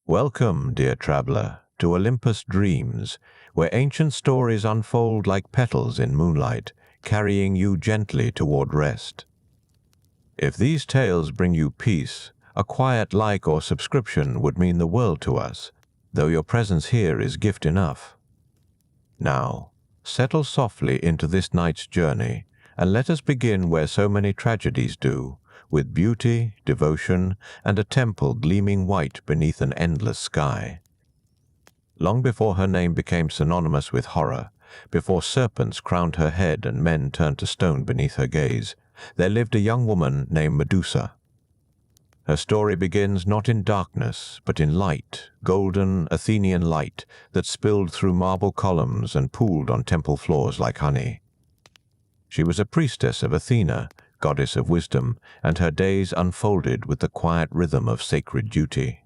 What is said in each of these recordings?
Welcome, dear traveler, to Olympus Dreams, where ancient stories unfold like petals in moonlight, carrying you gently toward rest. If these tales bring you peace, a quiet like or subscription would mean the world to us, though your presence here is gift enough. Now, settle softly into this night's journey, and let us begin where so many tragedies do, with beauty, devotion, and a temple gleaming white beneath an endless sky. Long before her name became synonymous with horror, before serpents crowned her head and men turned to stone beneath her gaze, there lived a young woman named Medusa. Her story begins not in darkness, but in light, golden Athenian light that spilled through marble columns and pooled on temple floors like honey. She was a priestess of Athena, goddess of wisdom, and her days unfolded with the quiet rhythm of sacred duty.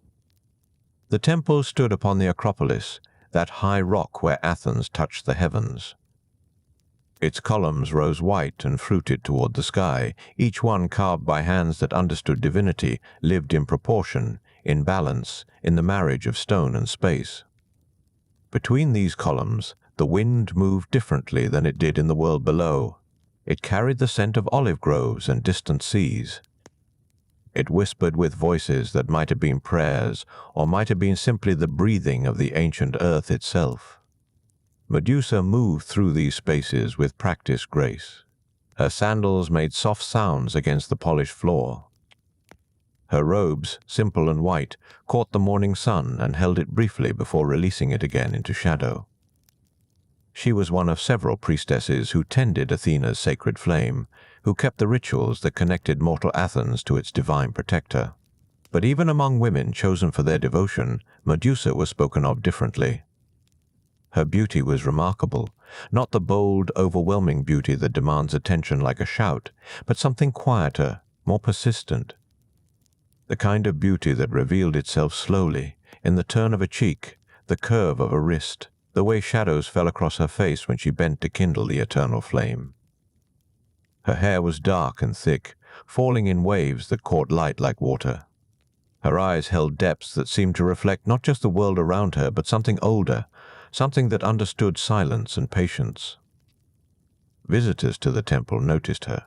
The temple stood upon the Acropolis, that high rock where Athens touched the heavens. Its columns rose white and fruited toward the sky, each one carved by hands that understood divinity, lived in proportion, in balance, in the marriage of stone and space. Between these columns, the wind moved differently than it did in the world below. It carried the scent of olive groves and distant seas. It whispered with voices that might have been prayers, or might have been simply the breathing of the ancient earth itself. Medusa moved through these spaces with practiced grace. Her sandals made soft sounds against the polished floor. Her robes, simple and white, caught the morning sun and held it briefly before releasing it again into shadow. She was one of several priestesses who tended Athena's sacred flame, who kept the rituals that connected mortal Athens to its divine protector. But even among women chosen for their devotion, Medusa was spoken of differently. Her beauty was remarkable, not the bold, overwhelming beauty that demands attention like a shout, but something quieter, more persistent. The kind of beauty that revealed itself slowly, in the turn of a cheek, the curve of a wrist, the way shadows fell across her face when she bent to kindle the eternal flame. Her hair was dark and thick, falling in waves that caught light like water. Her eyes held depths that seemed to reflect not just the world around her, but something older, something that understood silence and patience. Visitors to the temple noticed her.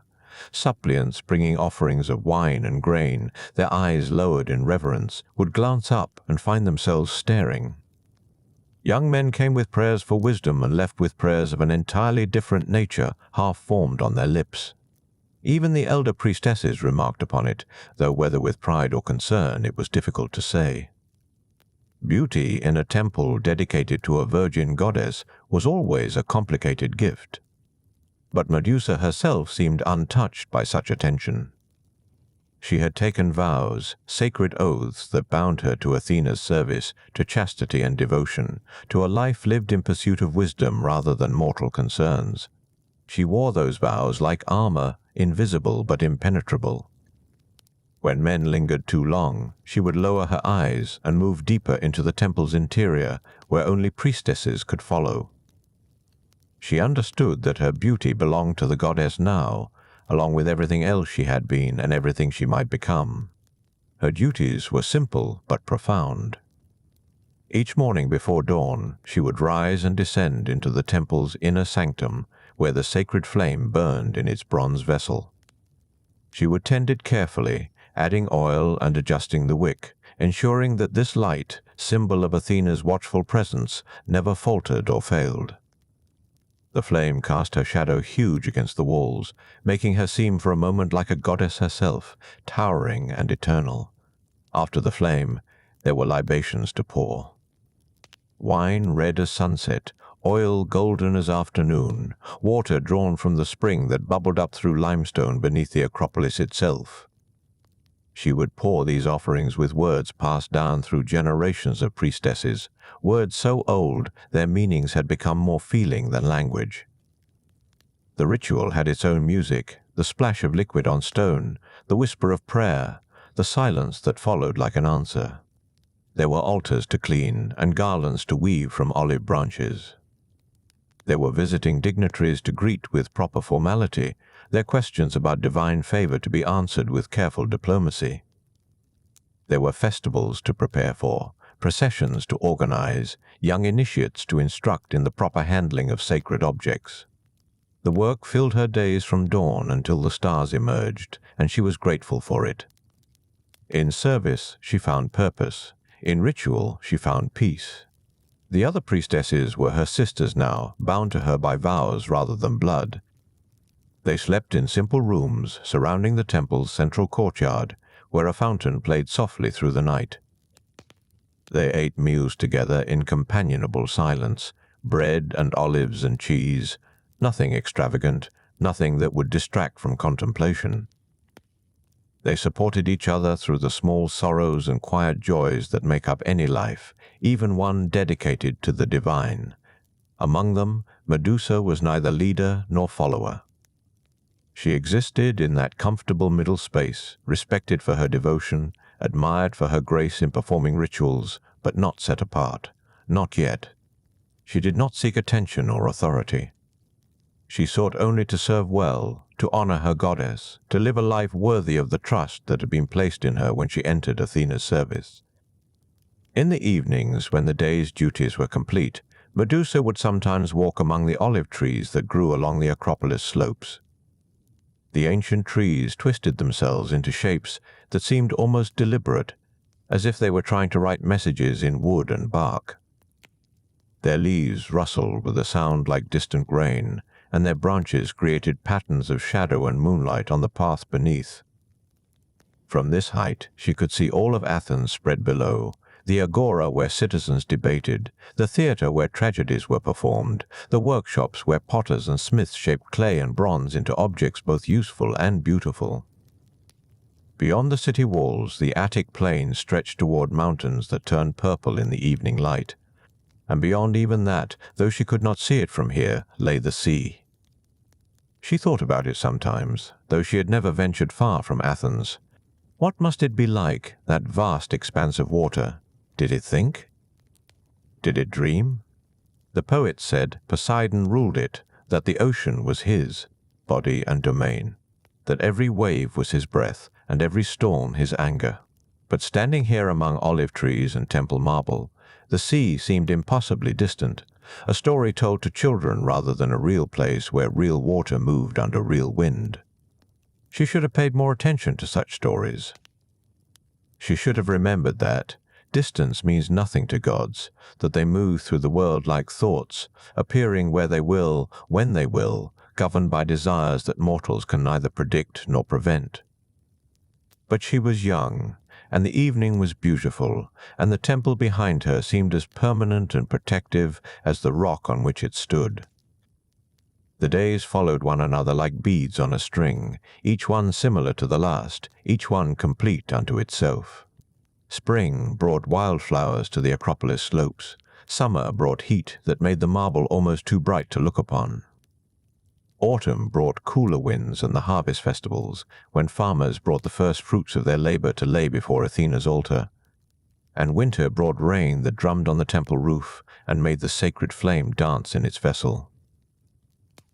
Suppliants bringing offerings of wine and grain, their eyes lowered in reverence, would glance up and find themselves staring. Young men came with prayers for wisdom and left with prayers of an entirely different nature half-formed on their lips. Even the elder priestesses remarked upon it, though whether with pride or concern it was difficult to say. Beauty in a temple dedicated to a virgin goddess was always a complicated gift. But Medusa herself seemed untouched by such attention. She had taken vows, sacred oaths that bound her to Athena's service, to chastity and devotion, to a life lived in pursuit of wisdom rather than mortal concerns. She wore those vows like armor, invisible but impenetrable. When men lingered too long, she would lower her eyes and move deeper into the temple's interior, where only priestesses could follow. She understood that her beauty belonged to the goddess now, along with everything else she had been and everything she might become. Her duties were simple but profound. Each morning before dawn, she would rise and descend into the temple's inner sanctum, where the sacred flame burned in its bronze vessel. She would tend it carefully, adding oil and adjusting the wick, ensuring that this light, symbol of Athena's watchful presence, never faltered or failed. The flame cast her shadow huge against the walls, making her seem for a moment like a goddess herself, towering and eternal. After the flame, there were libations to pour. Wine red as sunset, oil golden as afternoon, water drawn from the spring that bubbled up through limestone beneath the Acropolis itself. She would pour these offerings with words passed down through generations of priestesses, words so old their meanings had become more feeling than language. The ritual had its own music, the splash of liquid on stone, the whisper of prayer, the silence that followed like an answer. There were altars to clean and garlands to weave from olive branches. There were visiting dignitaries to greet with proper formality, their questions about divine favor to be answered with careful diplomacy. There were festivals to prepare for, processions to organize, young initiates to instruct in the proper handling of sacred objects. The work filled her days from dawn until the stars emerged, and she was grateful for it. In service, she found purpose. In ritual, she found peace. The other priestesses were her sisters now, bound to her by vows rather than blood. They slept in simple rooms surrounding the temple's central courtyard, where a fountain played softly through the night. They ate meals together in companionable silence, bread and olives and cheese, nothing extravagant, nothing that would distract from contemplation. They supported each other through the small sorrows and quiet joys that make up any life, even one dedicated to the divine. Among them, Medusa was neither leader nor follower. She existed in that comfortable middle space, respected for her devotion, admired for her grace in performing rituals, but not set apart. Not yet. She did not seek attention or authority. She sought only to serve well, to honor her goddess, to live a life worthy of the trust that had been placed in her when she entered Athena's service. In the evenings, when the day's duties were complete, Medusa would sometimes walk among the olive trees that grew along the Acropolis slopes. The ancient trees twisted themselves into shapes that seemed almost deliberate, as if they were trying to write messages in wood and bark. Their leaves rustled with a sound like distant rain, and their branches created patterns of shadow and moonlight on the path beneath. From this height, she could see all of Athens spread below, the agora where citizens debated, the theater where tragedies were performed, the workshops where potters and smiths shaped clay and bronze into objects both useful and beautiful. Beyond the city walls, the Attic plain stretched toward mountains that turned purple in the evening light. And beyond even that, though she could not see it from here, lay the sea. She thought about it sometimes, though she had never ventured far from Athens. What must it be like, that vast expanse of water? Did it think? Did it dream? The poet said Poseidon ruled it, that the ocean was his body and domain, that every wave was his breath, and every storm his anger. But standing here among olive trees and temple marble, the sea seemed impossibly distant, a story told to children rather than a real place where real water moved under real wind. She should have paid more attention to such stories. She should have remembered that distance means nothing to gods, that they move through the world like thoughts, appearing where they will, when they will, governed by desires that mortals can neither predict nor prevent. But she was young, and the evening was beautiful, and the temple behind her seemed as permanent and protective as the rock on which it stood. The days followed one another like beads on a string, each one similar to the last, each one complete unto itself. Spring brought wildflowers to the Acropolis slopes. Summer brought heat that made the marble almost too bright to look upon. Autumn brought cooler winds and the harvest festivals, when farmers brought the first fruits of their labor to lay before Athena's altar. And winter brought rain that drummed on the temple roof and made the sacred flame dance in its vessel.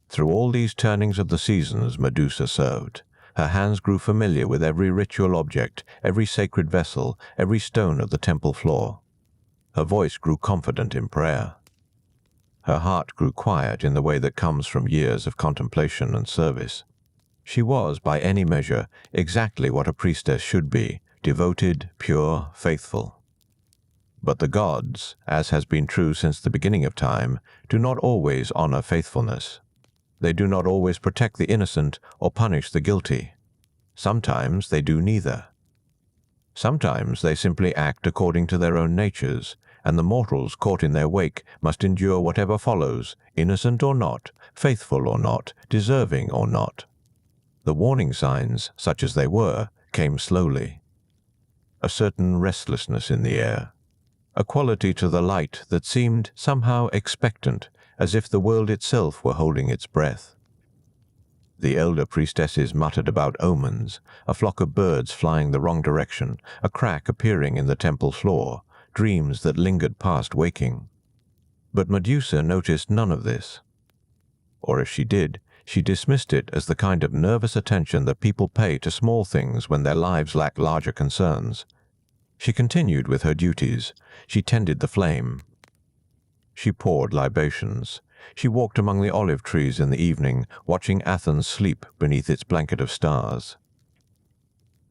Through all these turnings of the seasons Medusa served. Her hands grew familiar with every ritual object, every sacred vessel, every stone of the temple floor. Her voice grew confident in prayer. Her heart grew quiet in the way that comes from years of contemplation and service. She was, by any measure, exactly what a priestess should be, devoted, pure, faithful. But the gods, as has been true since the beginning of time, do not always honor faithfulness. They do not always protect the innocent or punish the guilty. Sometimes they do neither. Sometimes they simply act according to their own natures, and the mortals caught in their wake must endure whatever follows, innocent or not, faithful or not, deserving or not. The warning signs, such as they were, came slowly. A certain restlessness in the air, a quality to the light that seemed somehow expectant, as if the world itself were holding its breath. The elder priestesses muttered about omens, a flock of birds flying the wrong direction, a crack appearing in the temple floor, dreams that lingered past waking. But Medusa noticed none of this. Or if she did, she dismissed it as the kind of nervous attention that people pay to small things when their lives lack larger concerns. She continued with her duties. She tended the flame. She poured libations. She walked among the olive trees in the evening, watching Athens sleep beneath its blanket of stars.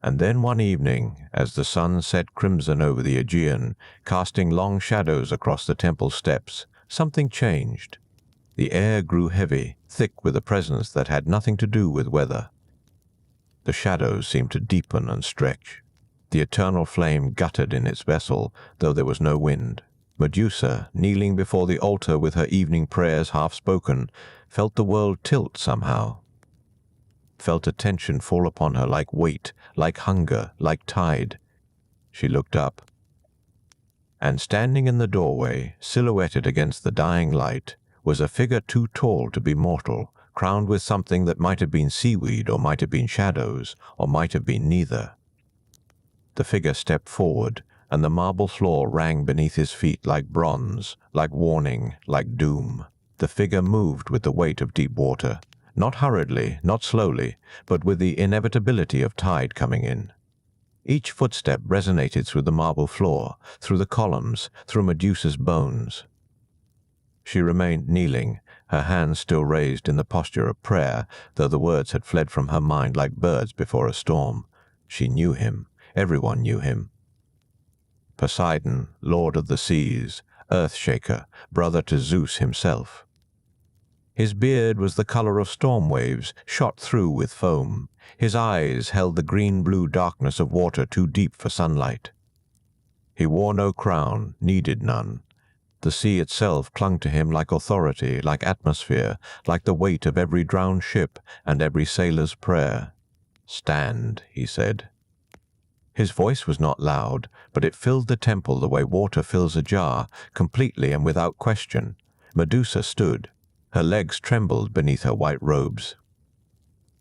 And then one evening, as the sun set crimson over the Aegean, casting long shadows across the temple steps, something changed. The air grew heavy, thick with a presence that had nothing to do with weather. The shadows seemed to deepen and stretch. The eternal flame guttered in its vessel, though there was no wind. Medusa, kneeling before the altar with her evening prayers half-spoken, felt the world tilt somehow. Felt a tension fall upon her like weight, like hunger, like tide. She looked up. And standing in the doorway, silhouetted against the dying light, was a figure too tall to be mortal, crowned with something that might have been seaweed or might have been shadows, or might have been neither. The figure stepped forward, and the marble floor rang beneath his feet like bronze, like warning, like doom. The figure moved with the weight of deep water, not hurriedly, not slowly, but with the inevitability of tide coming in. Each footstep resonated through the marble floor, through the columns, through Medusa's bones. She remained kneeling, her hands still raised in the posture of prayer, though the words had fled from her mind like birds before a storm. She knew him. Everyone knew him. Poseidon, lord of the seas, earth-shaker, brother to Zeus himself. His beard was the color of storm waves, shot through with foam. His eyes held the green-blue darkness of water too deep for sunlight. He wore no crown, needed none. The sea itself clung to him like authority, like atmosphere, like the weight of every drowned ship and every sailor's prayer. "Stand," he said. His voice was not loud, but it filled the temple the way water fills a jar, completely and without question. Medusa stood. Her legs trembled beneath her white robes.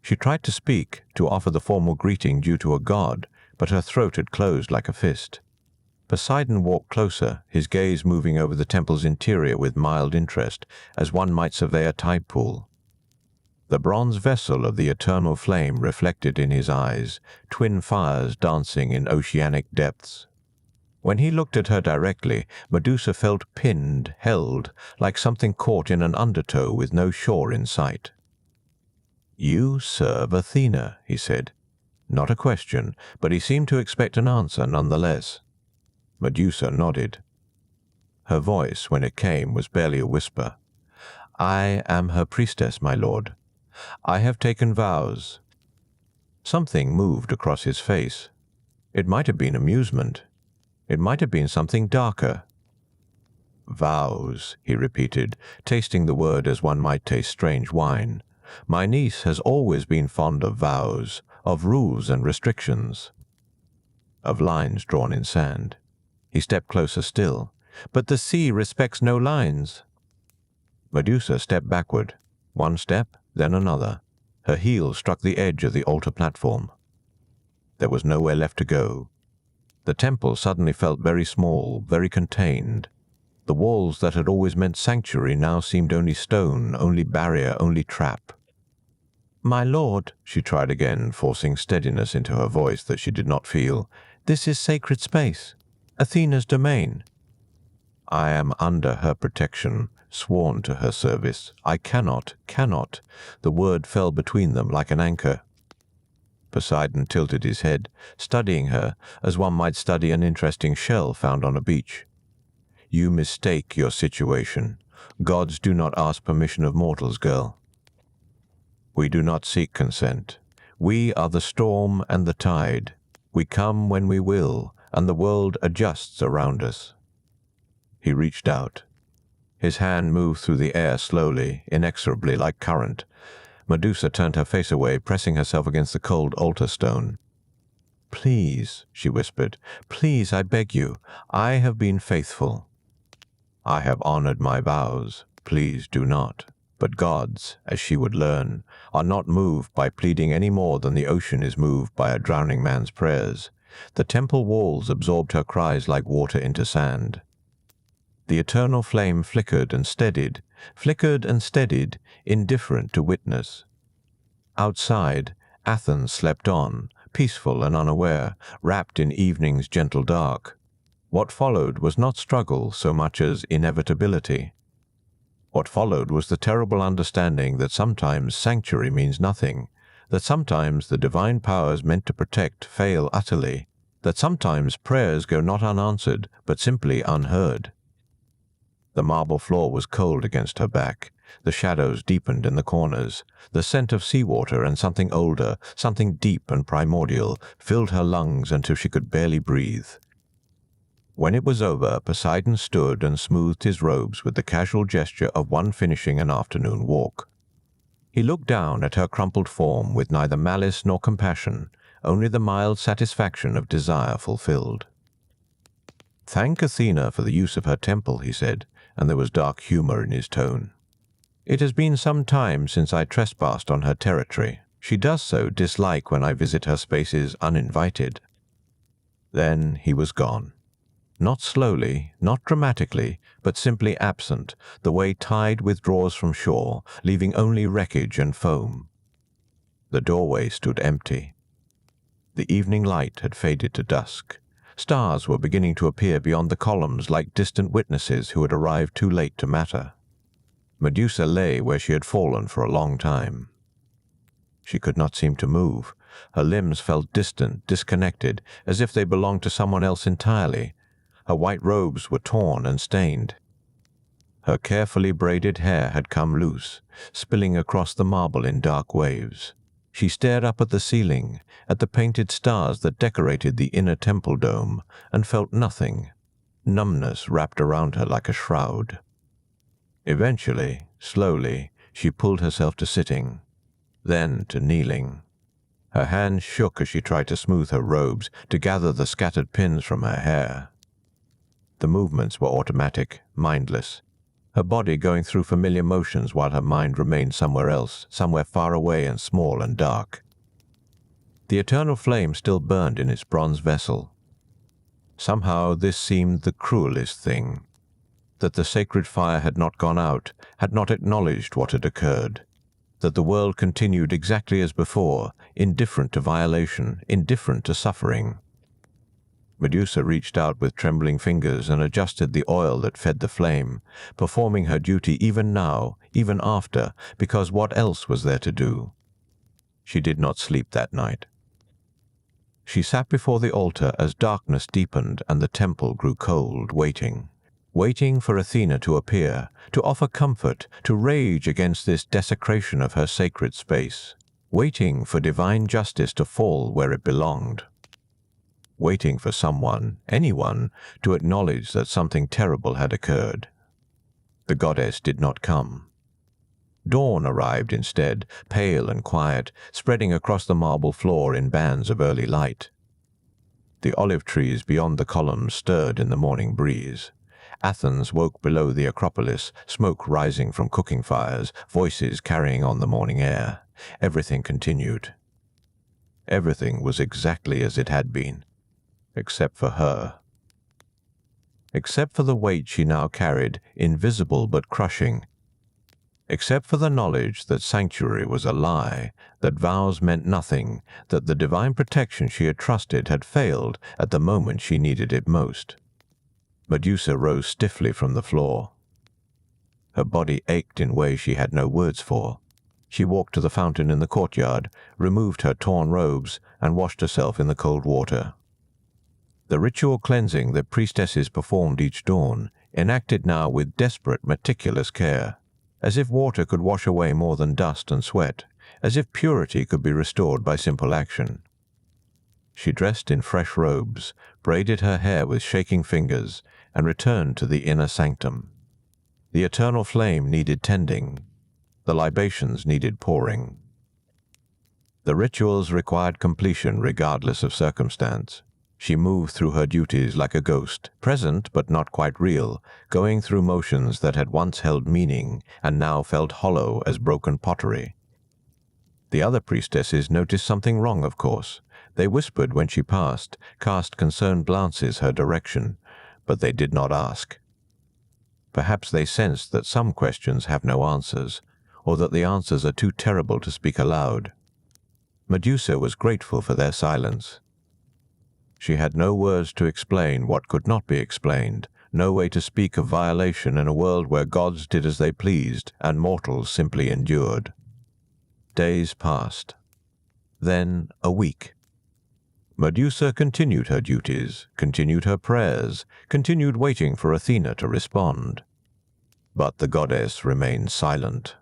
She tried to speak, to offer the formal greeting due to a god, but her throat had closed like a fist. Poseidon walked closer, his gaze moving over the temple's interior with mild interest, as one might survey a tide pool. The bronze vessel of the eternal flame reflected in his eyes, twin fires dancing in oceanic depths. When he looked at her directly, Medusa felt pinned, held, like something caught in an undertow with no shore in sight. "You serve Athena," he said. Not a question, but he seemed to expect an answer nonetheless. Medusa nodded. Her voice, when it came, was barely a whisper. "I am her priestess, my lord. I have taken vows." Something moved across his face. It might have been amusement. It might have been something darker. "Vows," he repeated, tasting the word as one might taste strange wine. "My niece has always been fond of vows, of rules and restrictions, of lines drawn in sand." He stepped closer still. "But the sea respects no lines." Medusa stepped backward. One step, then another. Her heel struck the edge of the altar platform. There was nowhere left to go. The temple suddenly felt very small, very contained. The walls that had always meant sanctuary now seemed only stone, only barrier, only trap. "My lord," she tried again, forcing steadiness into her voice that she did not feel, "this is sacred space, Athena's domain." "I am under her protection, sworn to her service. I cannot. The word fell between them like an anchor. Poseidon tilted his head, studying her as one might study an interesting shell found on a beach. "You mistake your situation. Gods do not ask permission of mortals, girl. We do not seek consent. We are the storm and the tide. We come when we will, and the world adjusts around us." He reached out. His hand moved through the air slowly, inexorably, like current. Medusa turned her face away, pressing herself against the cold altar stone. "Please," she whispered, "please, I beg you. I have been faithful. I have honored my vows. Please do not." But gods, as she would learn, are not moved by pleading any more than the ocean is moved by a drowning man's prayers. The temple walls absorbed her cries like water into sand. The eternal flame flickered and steadied, indifferent to witness. Outside, Athens slept on, peaceful and unaware, wrapped in evening's gentle dark. What followed was not struggle so much as inevitability. What followed was the terrible understanding that sometimes sanctuary means nothing, that sometimes the divine powers meant to protect fail utterly, that sometimes prayers go not unanswered, but simply unheard. The marble floor was cold against her back. The shadows deepened in the corners. The scent of seawater and something older, something deep and primordial, filled her lungs until she could barely breathe. When it was over, Poseidon stood and smoothed his robes with the casual gesture of one finishing an afternoon walk. He looked down at her crumpled form with neither malice nor compassion, only the mild satisfaction of desire fulfilled. "Thank Athena for the use of her temple," he said, and there was dark humor in his tone. "It has been some time since I trespassed on her territory. She does so dislike when I visit her spaces uninvited." Then he was gone. Not slowly, not dramatically, but simply absent, the way tide withdraws from shore, leaving only wreckage and foam. The doorway stood empty. The evening light had faded to dusk. Stars were beginning to appear beyond the columns like distant witnesses who had arrived too late to matter. Medusa lay where she had fallen for a long time. She could not seem to move. Her limbs felt distant, disconnected, as if they belonged to someone else entirely. Her white robes were torn and stained. Her carefully braided hair had come loose, spilling across the marble in dark waves. She stared up at the ceiling, at the painted stars that decorated the inner temple dome, and felt nothing. Numbness wrapped around her like a shroud. Eventually, slowly, she pulled herself to sitting, then to kneeling. Her hands shook as she tried to smooth her robes, to gather the scattered pins from her hair. The movements were automatic, mindless, her body going through familiar motions while her mind remained somewhere else, somewhere far away and small and dark. The eternal flame still burned in its bronze vessel. Somehow this seemed the cruelest thing, that the sacred fire had not gone out, had not acknowledged what had occurred, that the world continued exactly as before, indifferent to violation, indifferent to suffering. Medusa reached out with trembling fingers and adjusted the oil that fed the flame, performing her duty even now, even after, because what else was there to do? She did not sleep that night. She sat before the altar as darkness deepened and the temple grew cold, waiting for Athena to appear, to offer comfort, to rage against this desecration of her sacred space, waiting for divine justice to fall where it belonged. Waiting for someone, anyone, to acknowledge that something terrible had occurred. The goddess did not come. Dawn arrived instead, pale and quiet, spreading across the marble floor in bands of early light. The olive trees beyond the columns stirred in the morning breeze. Athens woke below the Acropolis, smoke rising from cooking fires, voices carrying on the morning air. Everything continued. Everything was exactly as it had been. Except for her. Except for the weight she now carried, invisible but crushing. Except for the knowledge that sanctuary was a lie, that vows meant nothing, that the divine protection she had trusted had failed at the moment she needed it most. Medusa rose stiffly from the floor. Her body ached in ways she had no words for. She walked to the fountain in the courtyard, removed her torn robes, and washed herself in the cold water. The ritual cleansing that priestesses performed each dawn, enacted now with desperate, meticulous care, as if water could wash away more than dust and sweat, as if purity could be restored by simple action. She dressed in fresh robes, braided her hair with shaking fingers, and returned to the inner sanctum. The eternal flame needed tending. The libations needed pouring. The rituals required completion regardless of circumstance. She moved through her duties like a ghost, present but not quite real, going through motions that had once held meaning and now felt hollow as broken pottery. The other priestesses noticed something wrong, of course. They whispered when she passed, cast concerned glances her direction, but they did not ask. Perhaps they sensed that some questions have no answers, or that the answers are too terrible to speak aloud. Medusa was grateful for their silence. She had no words to explain what could not be explained, no way to speak of violation in a world where gods did as they pleased and mortals simply endured. Days passed. Then a week. Medusa continued her duties, continued her prayers, continued waiting for Athena to respond. But the goddess remained silent.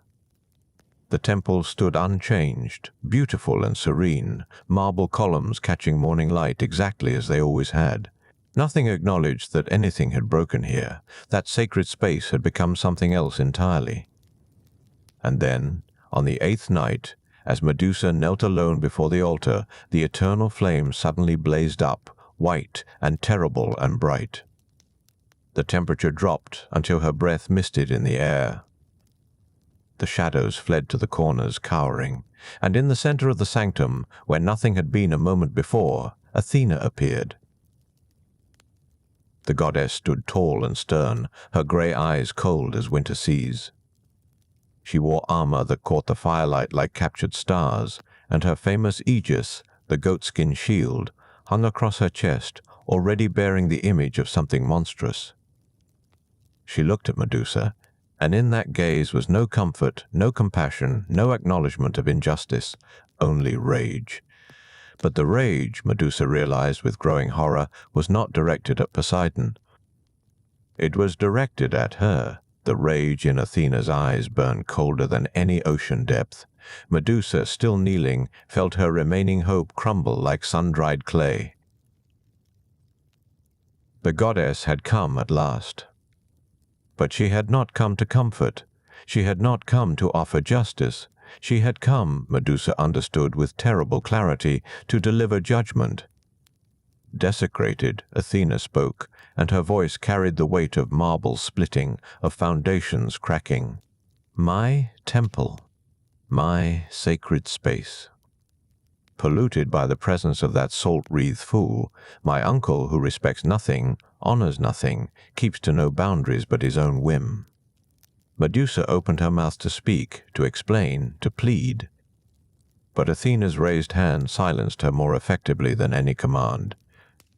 The temple stood unchanged, beautiful and serene, marble columns catching morning light exactly as they always had. Nothing acknowledged that anything had broken here, that sacred space had become something else entirely. And then, on the 8th night, as Medusa knelt alone before the altar, the eternal flame suddenly blazed up, white and terrible and bright. The temperature dropped until her breath misted in the air. The shadows fled to the corners, cowering, and in the center of the sanctum, where nothing had been a moment before, Athena appeared. The goddess stood tall and stern, her grey eyes cold as winter seas. She wore armor that caught the firelight like captured stars, and her famous aegis, the goatskin shield, hung across her chest, already bearing the image of something monstrous. She looked at Medusa, and in that gaze was no comfort, no compassion, no acknowledgement of injustice, only rage. But the rage, Medusa realized with growing horror, was not directed at Poseidon. It was directed at her. The rage in Athena's eyes burned colder than any ocean depth. Medusa, still kneeling, felt her remaining hope crumble like sun-dried clay. The goddess had come at last. But she had not come to comfort. She had not come to offer justice. She had come, Medusa understood with terrible clarity, to deliver judgment. Desecrated, Athena spoke, and her voice carried the weight of marble splitting, of foundations cracking. My temple, my sacred space. Polluted by the presence of that salt-wreathed fool, my uncle who respects nothing, honors nothing, keeps to no boundaries but his own whim. Medusa opened her mouth to speak, to explain, to plead. But Athena's raised hand silenced her more effectively than any command.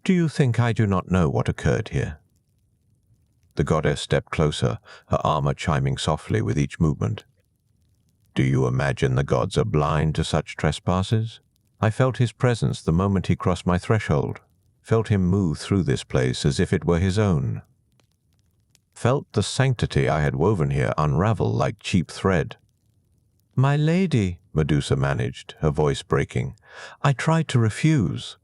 Do you think I do not know what occurred here? The goddess stepped closer, her armor chiming softly with each movement. Do you imagine the gods are blind to such trespasses? I felt his presence the moment he crossed my threshold, felt him move through this place as if it were his own. Felt the sanctity I had woven here unravel like cheap thread. My lady, Medusa managed, her voice breaking, I tried to refuse.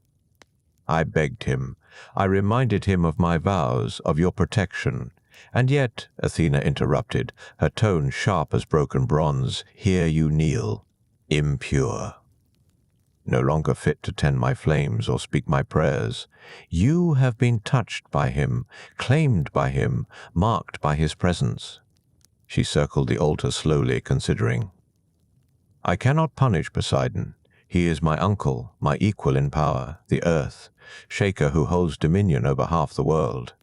I begged him. I reminded him of my vows, of your protection. And yet, Athena interrupted, her tone sharp as broken bronze, here you kneel, impure. No longer fit to tend my flames or speak my prayers. You have been touched by him, claimed by him, marked by his presence. She circled the altar slowly, considering. I cannot punish Poseidon. He is my uncle, my equal in power, the earth, shaker who holds dominion over half the world.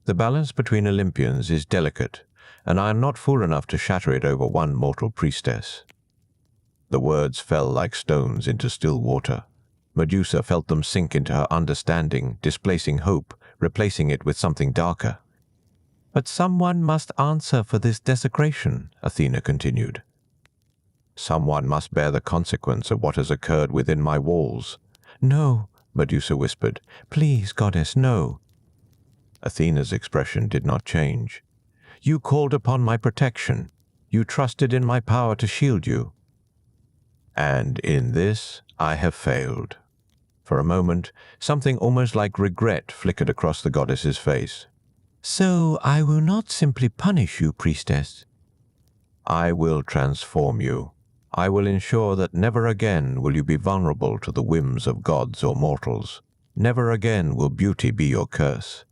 The balance between Olympians is delicate, and I am not fool enough to shatter it over one mortal priestess. The words fell like stones into still water. Medusa felt them sink into her understanding, displacing hope, replacing it with something darker. But someone must answer for this desecration, Athena continued. Someone must bear the consequence of what has occurred within my walls. No, Medusa whispered. Please, goddess, no. Athena's expression did not change. You called upon my protection. You trusted in my power to shield you. And in this I have failed. For a moment, something almost like regret flickered across the goddess's face. So I will not simply punish you, priestess. I will transform you. I will ensure that never again will you be vulnerable to the whims of gods or mortals. Never again will beauty be your curse.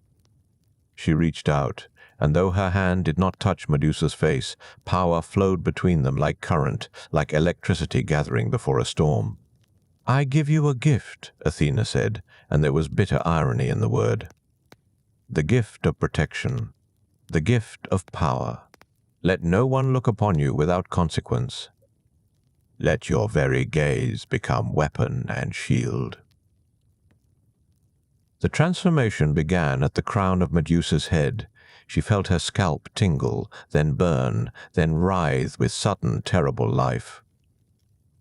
She reached out, and though her hand did not touch Medusa's face, power flowed between them like current, like electricity gathering before a storm. I give you a gift, Athena said, and there was bitter irony in the word. The gift of protection, the gift of power. Let no one look upon you without consequence. Let your very gaze become weapon and shield." The transformation began at the crown of Medusa's head. She felt her scalp tingle, then burn, then writhe with sudden, terrible life.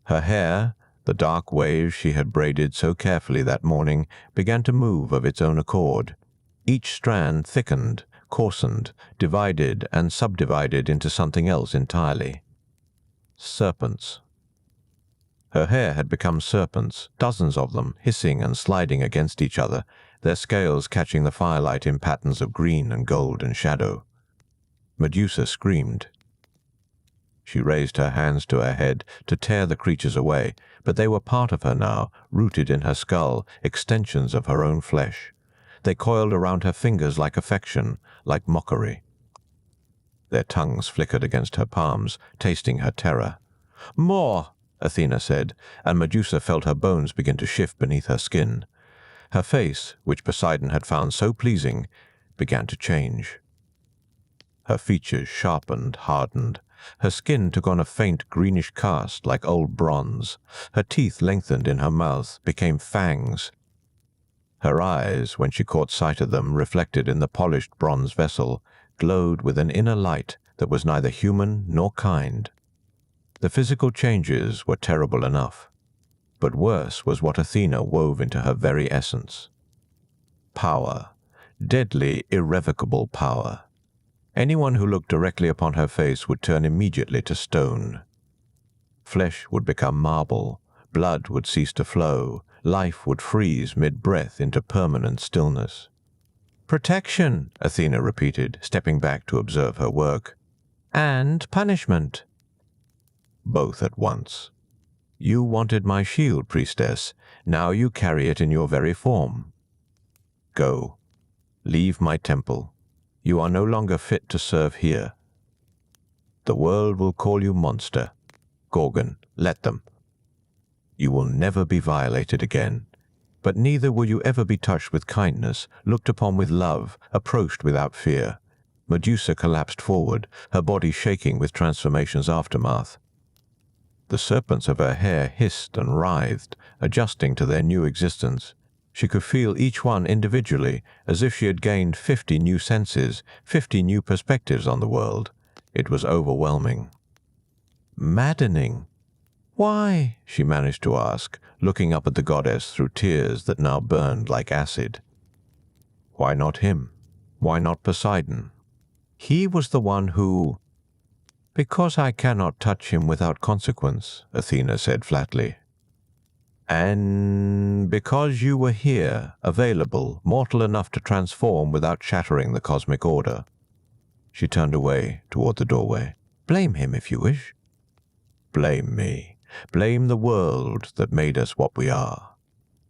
Her hair, the dark waves she had braided so carefully that morning, began to move of its own accord. Each strand thickened, coarsened, divided and subdivided into something else entirely. Serpents. Her hair had become serpents, dozens of them, hissing and sliding against each other, their scales catching the firelight in patterns of green and gold and shadow. Medusa screamed. She raised her hands to her head to tear the creatures away, but they were part of her now, rooted in her skull, extensions of her own flesh. They coiled around her fingers like affection, like mockery. Their tongues flickered against her palms, tasting her terror. "More!" Athena said, and Medusa felt her bones begin to shift beneath her skin. Her face, which Poseidon had found so pleasing, began to change. Her features sharpened, hardened. Her skin took on a faint greenish cast like old bronze. Her teeth lengthened in her mouth, became fangs. Her eyes, when she caught sight of them reflected in the polished bronze vessel, glowed with an inner light that was neither human nor kind. The physical changes were terrible enough, but worse was what Athena wove into her very essence. Power, deadly, irrevocable power. Anyone who looked directly upon her face would turn immediately to stone. Flesh would become marble, blood would cease to flow, life would freeze mid-breath into permanent stillness. "Protection," Athena repeated, stepping back to observe her work. "And punishment." Both at once. "You wanted my shield, priestess. Now you carry it in your very form. Go. Leave my temple. You are no longer fit to serve here. The world will call you monster. Gorgon, let them. You will never be violated again, but neither will you ever be touched with kindness, looked upon with love, approached without fear." Medusa collapsed forward, her body shaking with transformation's aftermath. The serpents of her hair hissed and writhed, adjusting to their new existence. She could feel each one individually, as if she had gained 50 new senses, 50 new perspectives on the world. It was overwhelming. Maddening. "Why?" she managed to ask, looking up at the goddess through tears that now burned like acid. Why not him? Why not Poseidon? He was the one who... "Because I cannot touch him without consequence," Athena said flatly. "And because you were here, available, mortal enough to transform without shattering the cosmic order." She turned away toward the doorway. "Blame him if you wish." "Blame me. Blame the world that made us what we are.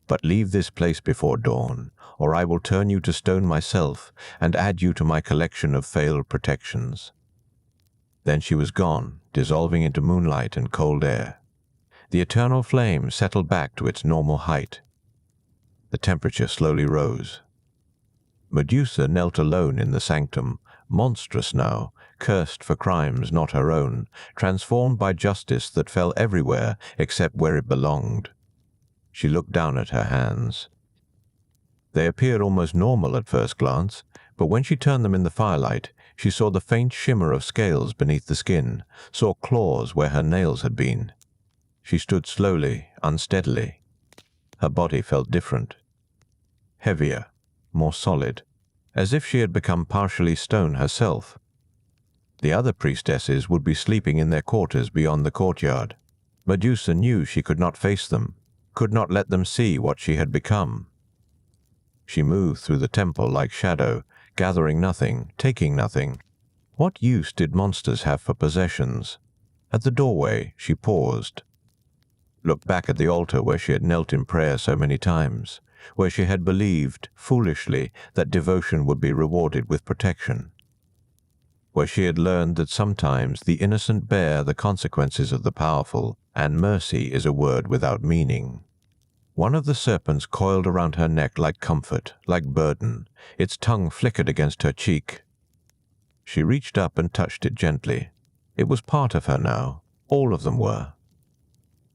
But leave this place before dawn, or I will turn you to stone myself and add you to my collection of failed protections." Then she was gone, dissolving into moonlight and cold air. The eternal flame settled back to its normal height. The temperature slowly rose. Medusa knelt alone in the sanctum, monstrous now, cursed for crimes not her own, transformed by justice that fell everywhere except where it belonged. She looked down at her hands. They appeared almost normal at first glance, but when she turned them in the firelight, she saw the faint shimmer of scales beneath the skin, saw claws where her nails had been. She stood slowly, unsteadily. Her body felt different. Heavier, more solid, as if she had become partially stone herself. The other priestesses would be sleeping in their quarters beyond the courtyard. Medusa knew she could not face them, could not let them see what she had become. She moved through the temple like shadow, gathering nothing, taking nothing. What use did monsters have for possessions? At the doorway, she paused. Looked back at the altar where she had knelt in prayer so many times, where she had believed, foolishly, that devotion would be rewarded with protection, where she had learned that sometimes the innocent bear the consequences of the powerful, and mercy is a word without meaning. One of the serpents coiled around her neck like comfort, like burden. Its tongue flickered against her cheek. She reached up and touched it gently. It was part of her now. All of them were.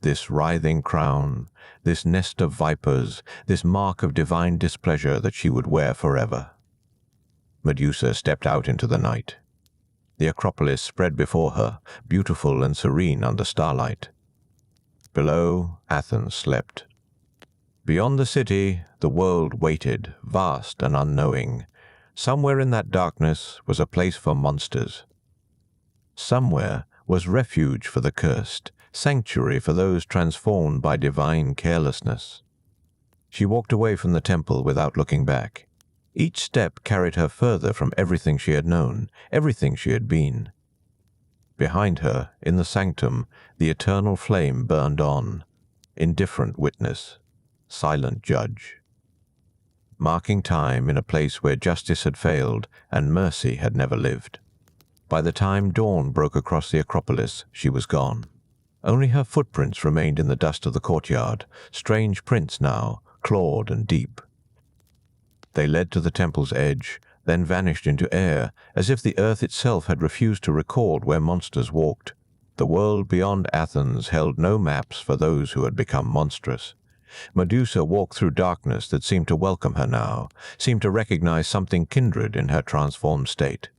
This writhing crown, this nest of vipers, this mark of divine displeasure that she would wear forever. Medusa stepped out into the night. The Acropolis spread before her, beautiful and serene under starlight. Below, Athens slept. Beyond the city, the world waited, vast and unknowing. Somewhere in that darkness was a place for monsters. Somewhere was refuge for the cursed, sanctuary for those transformed by divine carelessness. She walked away from the temple without looking back. Each step carried her further from everything she had known, everything she had been. Behind her, in the sanctum, the eternal flame burned on, indifferent witness, silent judge. Marking time in a place where justice had failed and mercy had never lived. By the time dawn broke across the Acropolis, she was gone. Only her footprints remained in the dust of the courtyard, strange prints now, clawed and deep. They led to the temple's edge, then vanished into air, as if the earth itself had refused to record where monsters walked. The world beyond Athens held no maps for those who had become monstrous. Medusa walked through darkness that seemed to welcome her now, seemed to recognize something kindred in her transformed state.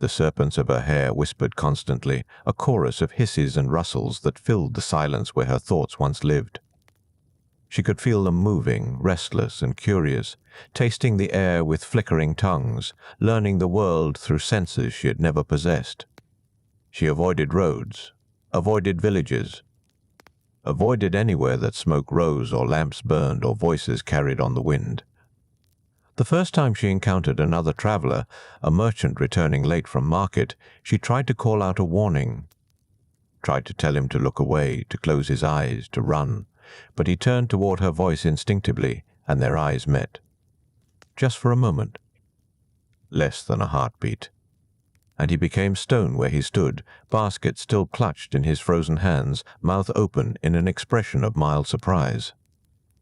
The serpents of her hair whispered constantly, a chorus of hisses and rustles that filled the silence where her thoughts once lived. She could feel them moving, restless and curious, tasting the air with flickering tongues, learning the world through senses she had never possessed. She avoided roads, avoided villages, avoided anywhere that smoke rose or lamps burned or voices carried on the wind. The first time she encountered another traveler, a merchant returning late from market, she tried to call out a warning, tried to tell him to look away, to close his eyes, to run, but he turned toward her voice instinctively, and their eyes met. Just for a moment. Less than a heartbeat. And he became stone where he stood, basket still clutched in his frozen hands, mouth open in an expression of mild surprise.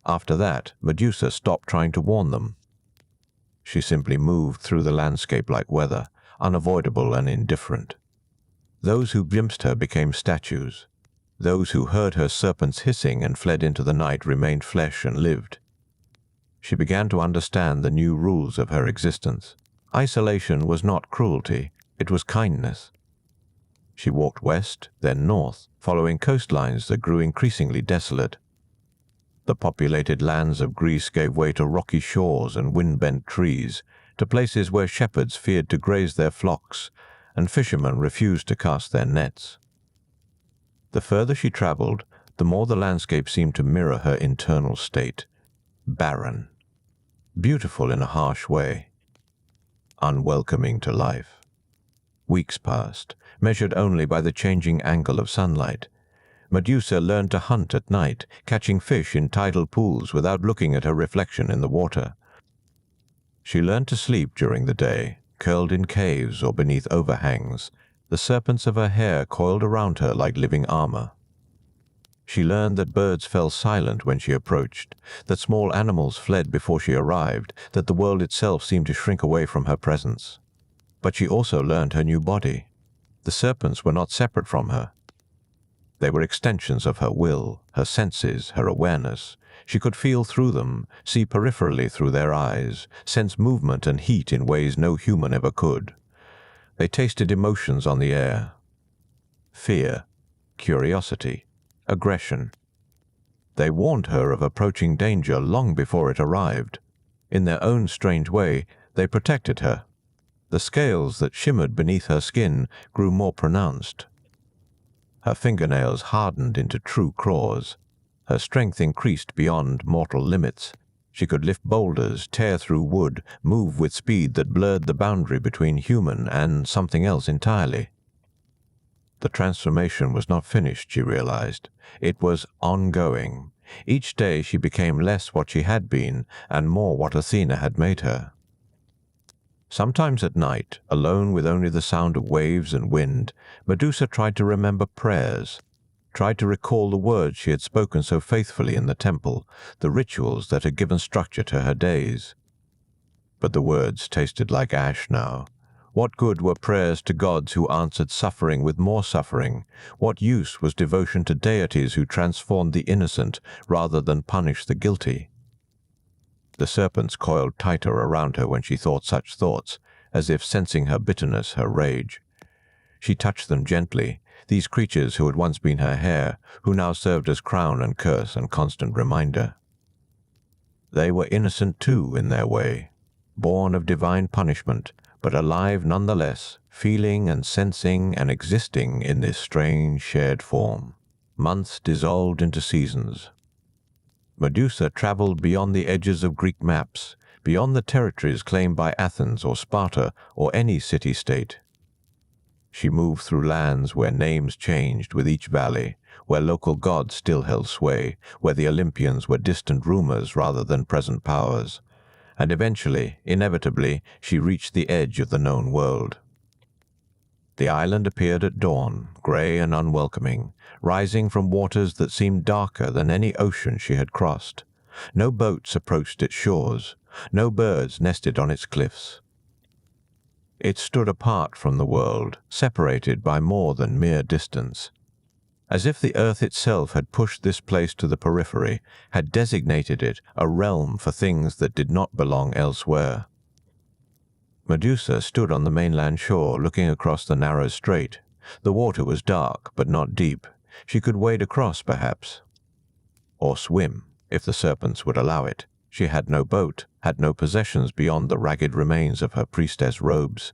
After that, Medusa stopped trying to warn them. She simply moved through the landscape like weather, unavoidable and indifferent. Those who glimpsed her became statues. Those who heard her serpents hissing and fled into the night remained flesh and lived. She began to understand the new rules of her existence. Isolation was not cruelty, it was kindness. She walked west, then north, following coastlines that grew increasingly desolate. The populated lands of Greece gave way to rocky shores and wind-bent trees, to places where shepherds feared to graze their flocks, and fishermen refused to cast their nets. The further she traveled, the more the landscape seemed to mirror her internal state. Barren. Beautiful in a harsh way. Unwelcoming to life. Weeks passed, measured only by the changing angle of sunlight. Medusa learned to hunt at night, catching fish in tidal pools without looking at her reflection in the water. She learned to sleep during the day, curled in caves or beneath overhangs, the serpents of her hair coiled around her like living armor. She learned that birds fell silent when she approached, that small animals fled before she arrived, that the world itself seemed to shrink away from her presence. But she also learned her new body. The serpents were not separate from her. They were extensions of her will, her senses, her awareness. She could feel through them, see peripherally through their eyes, sense movement and heat in ways no human ever could. They tasted emotions on the air. Fear, curiosity, aggression. They warned her of approaching danger long before it arrived. In their own strange way, they protected her. The scales that shimmered beneath her skin grew more pronounced. Her fingernails hardened into true claws. Her strength increased beyond mortal limits. She could lift boulders, tear through wood, move with speed that blurred the boundary between human and something else entirely. The transformation was not finished, she realized. It was ongoing. Each day she became less what she had been and more what Athena had made her. Sometimes at night, alone with only the sound of waves and wind, Medusa tried to remember prayers, tried to recall the words she had spoken so faithfully in the temple, the rituals that had given structure to her days. But the words tasted like ash now, What good were prayers to gods who answered suffering with more suffering? What use was devotion to deities who transformed the innocent rather than punish the guilty? The serpents coiled tighter around her when she thought such thoughts, as if sensing her bitterness, her rage. She touched them gently, these creatures who had once been her hair, who now served as crown and curse and constant reminder. They were innocent too in their way, born of divine punishment, but alive nonetheless, feeling and sensing and existing in this strange shared form. Months dissolved into seasons. Medusa traveled beyond the edges of Greek maps, beyond the territories claimed by Athens or Sparta or any city-state. She moved through lands where names changed with each valley, where local gods still held sway, where the Olympians were distant rumors rather than present powers, and eventually, inevitably, she reached the edge of the known world. The island appeared at dawn, grey and unwelcoming, rising from waters that seemed darker than any ocean she had crossed. No boats approached its shores, no birds nested on its cliffs. It stood apart from the world, separated by more than mere distance. As if the earth itself had pushed this place to the periphery, had designated it a realm for things that did not belong elsewhere. Medusa stood on the mainland shore, looking across the narrow strait. The water was dark, but not deep. She could wade across, perhaps. Or swim, if the serpents would allow it. She had no boat, had no possessions beyond the ragged remains of her priestess robes.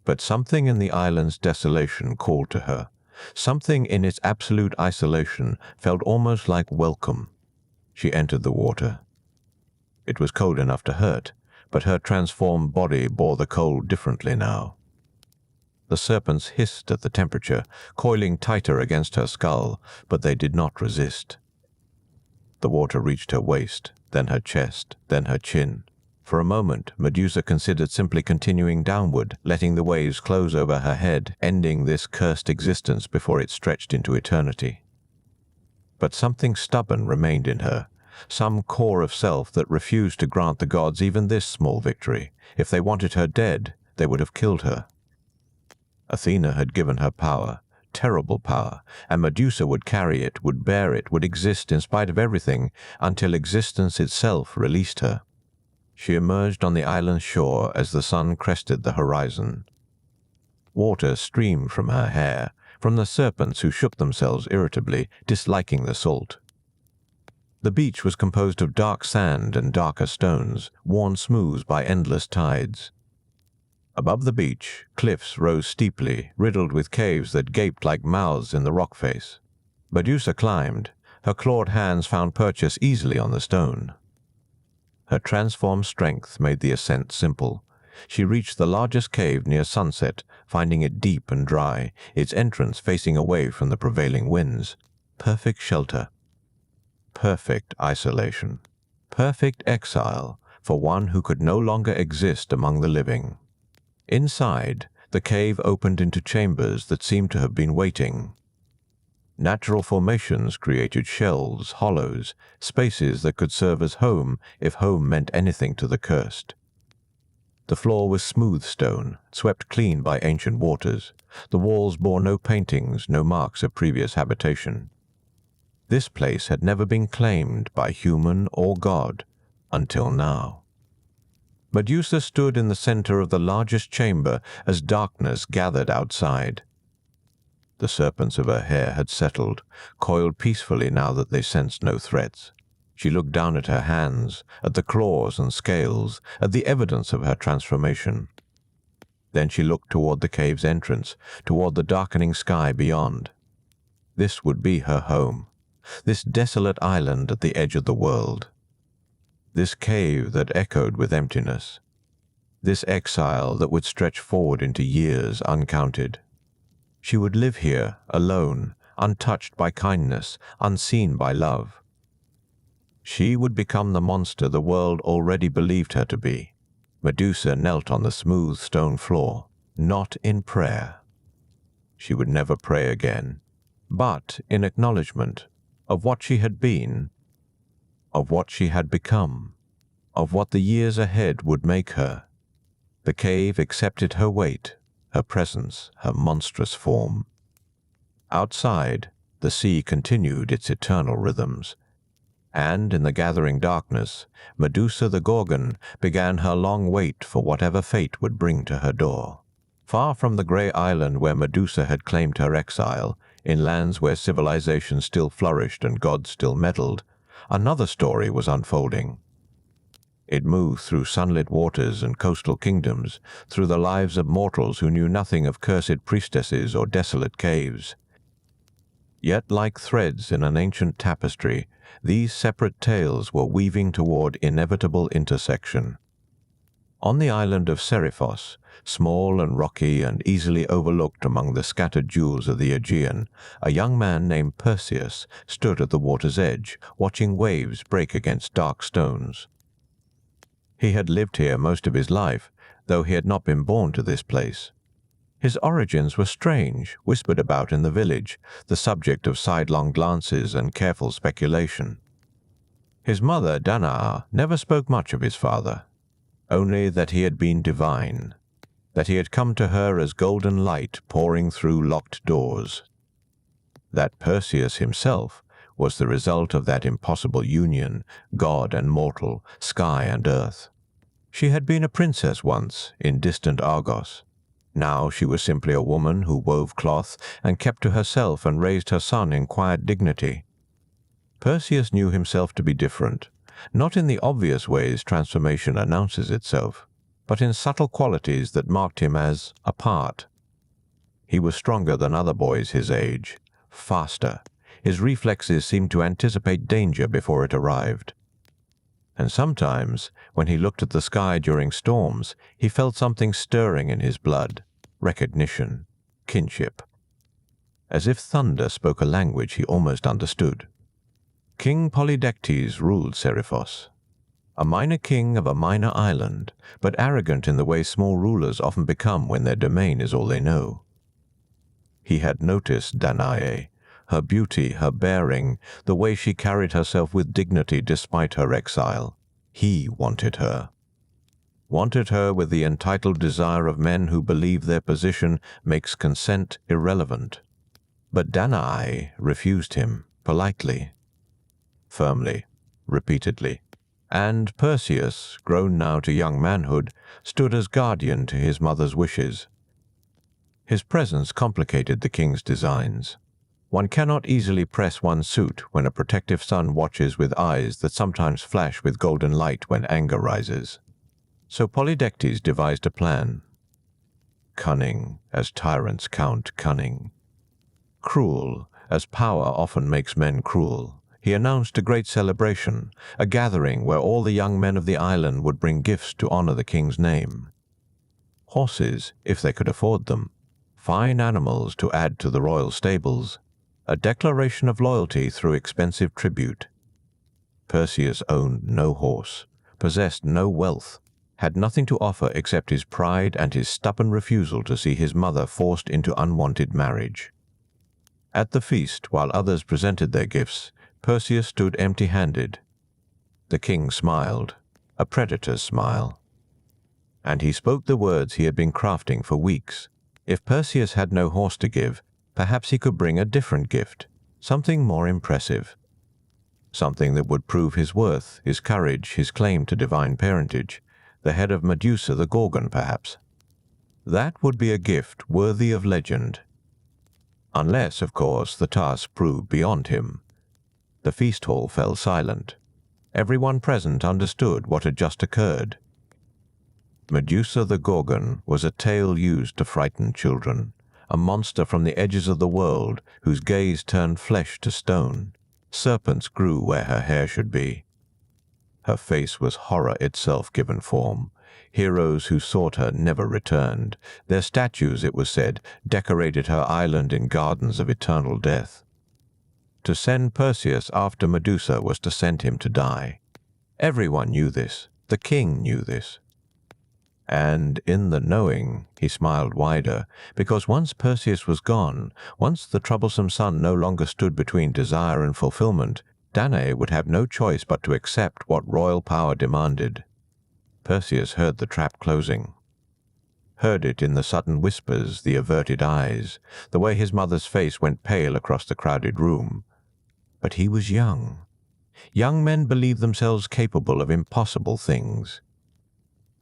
But something in the island's desolation called to her. Something in its absolute isolation felt almost like welcome. She entered the water. It was cold enough to hurt, but her transformed body bore the cold differently now. The serpents hissed at the temperature, coiling tighter against her skull, but they did not resist. The water reached her waist, then her chest, then her chin. For a moment, Medusa considered simply continuing downward, letting the waves close over her head, ending this cursed existence before it stretched into eternity. But something stubborn remained in her, some core of self that refused to grant the gods even this small victory. If they wanted her dead, they would have killed her. Athena had given her power, terrible power, and Medusa would carry it, would bear it, would exist in spite of everything, until existence itself released her. She emerged on the island's shore as the sun crested the horizon. Water streamed from her hair, from the serpents who shook themselves irritably, disliking the salt. The beach was composed of dark sand and darker stones, worn smooth by endless tides. Above the beach, cliffs rose steeply, riddled with caves that gaped like mouths in the rock face. Medusa climbed. Her clawed hands found purchase easily on the stone. Her transformed strength made the ascent simple. She reached the largest cave near sunset, finding it deep and dry, its entrance facing away from the prevailing winds. Perfect shelter. Perfect isolation. Perfect exile for one who could no longer exist among the living. Inside, the cave opened into chambers that seemed to have been waiting. Natural formations created shelves, hollows, spaces that could serve as home if home meant anything to the cursed. The floor was smooth stone, swept clean by ancient waters. The walls bore no paintings, no marks of previous habitation. This place had never been claimed by human or god until now. Medusa stood in the center of the largest chamber as darkness gathered outside. The serpents of her hair had settled, coiled peacefully now that they sensed no threats. She looked down at her hands, at the claws and scales, at the evidence of her transformation. Then she looked toward the cave's entrance, toward the darkening sky beyond. This would be her home, this desolate island at the edge of the world. This cave that echoed with emptiness. This exile that would stretch forward into years uncounted. She would live here, alone, untouched by kindness, unseen by love. She would become the monster the world already believed her to be. Medusa knelt on the smooth stone floor, not in prayer. She would never pray again, but in acknowledgement of what she had been, of what she had become, of what the years ahead would make her. The cave accepted her weight, her presence, her monstrous form. Outside, the sea continued its eternal rhythms, and in the gathering darkness, Medusa the Gorgon began her long wait for whatever fate would bring to her door. Far from the grey island where Medusa had claimed her exile, in lands where civilization still flourished and gods still meddled, another story was unfolding. It moved through sunlit waters and coastal kingdoms, through the lives of mortals who knew nothing of cursed priestesses or desolate caves. Yet, like threads in an ancient tapestry, these separate tales were weaving toward inevitable intersection. On the island of Seriphos, small and rocky and easily overlooked among the scattered jewels of the Aegean, a young man named Perseus stood at the water's edge, watching waves break against dark stones. He had lived here most of his life, though he had not been born to this place. His origins were strange, whispered about in the village, the subject of sidelong glances and careful speculation. His mother, Danae, never spoke much of his father, only that he had been divine, that he had come to her as golden light pouring through locked doors. That Perseus himself was the result of that impossible union, god and mortal, sky and earth. She had been a princess once, in distant Argos. Now she was simply a woman who wove cloth and kept to herself and raised her son in quiet dignity. Perseus knew himself to be different, not in the obvious ways transformation announces itself, but in subtle qualities that marked him as apart. He was stronger than other boys his age, faster. His reflexes seemed to anticipate danger before it arrived. And sometimes, when he looked at the sky during storms, he felt something stirring in his blood, recognition, kinship. As if thunder spoke a language he almost understood. King Polydectes ruled Seriphos, a minor king of a minor island, but arrogant in the way small rulers often become when their domain is all they know. He had noticed Danae, her beauty, her bearing, the way she carried herself with dignity despite her exile. He wanted her. Wanted her with the entitled desire of men who believe their position makes consent irrelevant. But Danae refused him, politely, firmly, repeatedly. And Perseus, grown now to young manhood, stood as guardian to his mother's wishes. His presence complicated the king's designs. One cannot easily press one's suit when a protective son watches with eyes that sometimes flash with golden light when anger rises. So Polydectes devised a plan. Cunning, as tyrants count cunning. Cruel, as power often makes men cruel, he announced a great celebration, a gathering where all the young men of the island would bring gifts to honor the king's name. Horses, if they could afford them, fine animals to add to the royal stables, a declaration of loyalty through expensive tribute. Perseus owned no horse, possessed no wealth, had nothing to offer except his pride and his stubborn refusal to see his mother forced into unwanted marriage. At the feast, while others presented their gifts, Perseus stood empty-handed. The king smiled, a predator's smile. And he spoke the words he had been crafting for weeks. If Perseus had no horse to give, perhaps he could bring a different gift, something more impressive. Something that would prove his worth, his courage, his claim to divine parentage, the head of Medusa the Gorgon, perhaps. That would be a gift worthy of legend. Unless, of course, the task proved beyond him. The feast hall fell silent. Everyone present understood what had just occurred. Medusa the Gorgon was a tale used to frighten children, a monster from the edges of the world whose gaze turned flesh to stone. Serpents grew where her hair should be. Her face was horror itself given form. Heroes who sought her never returned. Their statues, it was said, decorated her island in gardens of eternal death. To send Perseus after Medusa was to send him to die. Everyone knew this. The king knew this. And in the knowing, he smiled wider, because once Perseus was gone, once the troublesome son no longer stood between desire and fulfillment, Danae would have no choice but to accept what royal power demanded. Perseus heard the trap closing. heard it in the sudden whispers, the averted eyes, the way his mother's face went pale across the crowded room. But he was young. Young men believe themselves capable of impossible things.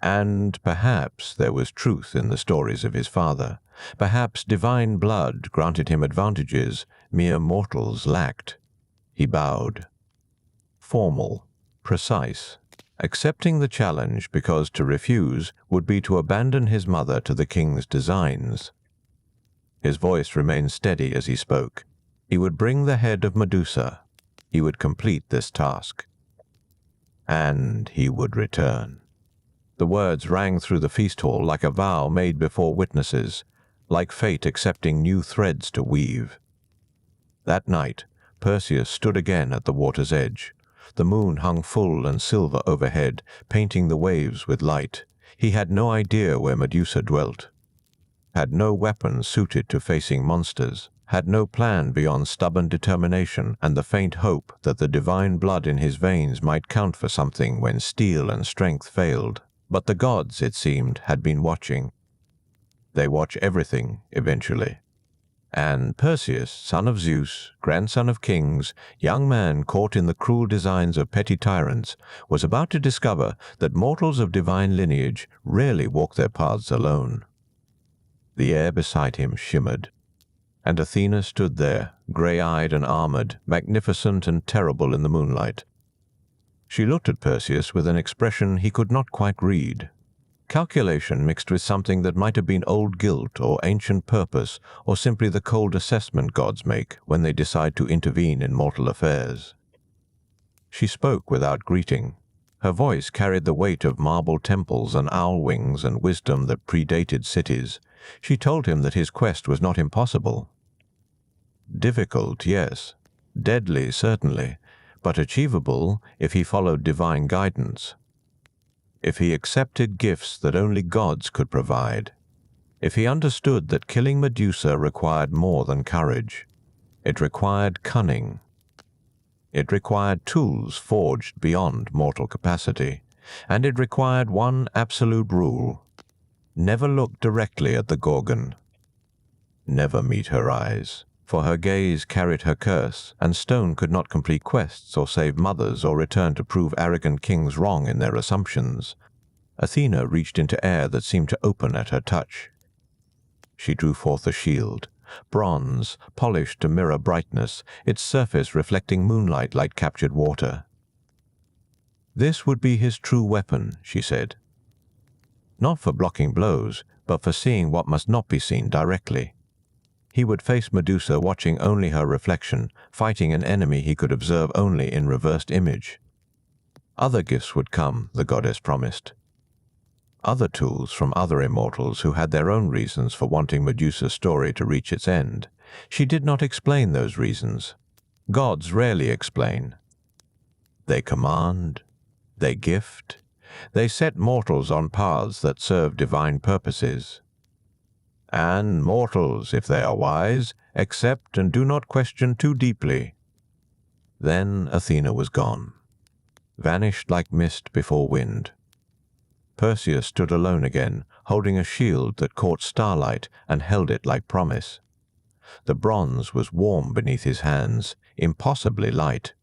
And perhaps there was truth in the stories of his father. Perhaps divine blood granted him advantages mere mortals lacked. He bowed. Formal, precise, accepting the challenge because to refuse would be to abandon his mother to the king's designs. His voice remained steady as he spoke. He would bring the head of Medusa. He would complete this task. And he would return. The words rang through the feast hall like a vow made before witnesses, like fate accepting new threads to weave. That night, Perseus stood again at the water's edge. The moon hung full and silver overhead, painting the waves with light. He had no idea where Medusa dwelt, had no weapon suited to facing monsters, had no plan beyond stubborn determination and the faint hope that the divine blood in his veins might count for something when steel and strength failed. But the gods, it seemed, had been watching. They watch everything, eventually. And Perseus, son of Zeus, grandson of kings, young man caught in the cruel designs of petty tyrants, was about to discover that mortals of divine lineage rarely walk their paths alone. The air beside him shimmered, and Athena stood there, gray-eyed and armored, magnificent and terrible in the moonlight. She looked at Perseus with an expression he could not quite read. Calculation mixed with something that might have been old guilt or ancient purpose or simply the cold assessment gods make when they decide to intervene in mortal affairs. She spoke without greeting. Her voice carried the weight of marble temples and owl wings and wisdom that predated cities. She told him that his quest was not impossible. Difficult, yes. Deadly, certainly. But achievable if he followed divine guidance. If he accepted gifts that only gods could provide. If he understood that killing Medusa required more than courage. It required cunning. It required tools forged beyond mortal capacity. And it required one absolute rule. Never look directly at the Gorgon. Never meet her eyes. For her gaze carried her curse, and stone could not complete quests or save mothers or return to prove arrogant kings wrong in their assumptions. Athena reached into air that seemed to open at her touch. She drew forth a shield, bronze, polished to mirror brightness, its surface reflecting moonlight like captured water. This would be his true weapon, she said. Not for blocking blows, but for seeing what must not be seen directly. He would face Medusa watching only her reflection, fighting an enemy he could observe only in reversed image. Other gifts would come, the goddess promised. Other tools from other immortals who had their own reasons for wanting Medusa's story to reach its end. She did not explain those reasons. Gods rarely explain. They command. They gift. They set mortals on paths that serve divine purposes. And mortals, if they are wise, accept and do not question too deeply. Then Athena was gone, vanished like mist before wind. Perseus stood alone again, holding a shield that caught starlight and held it like promise. The bronze was warm beneath his hands, impossibly light.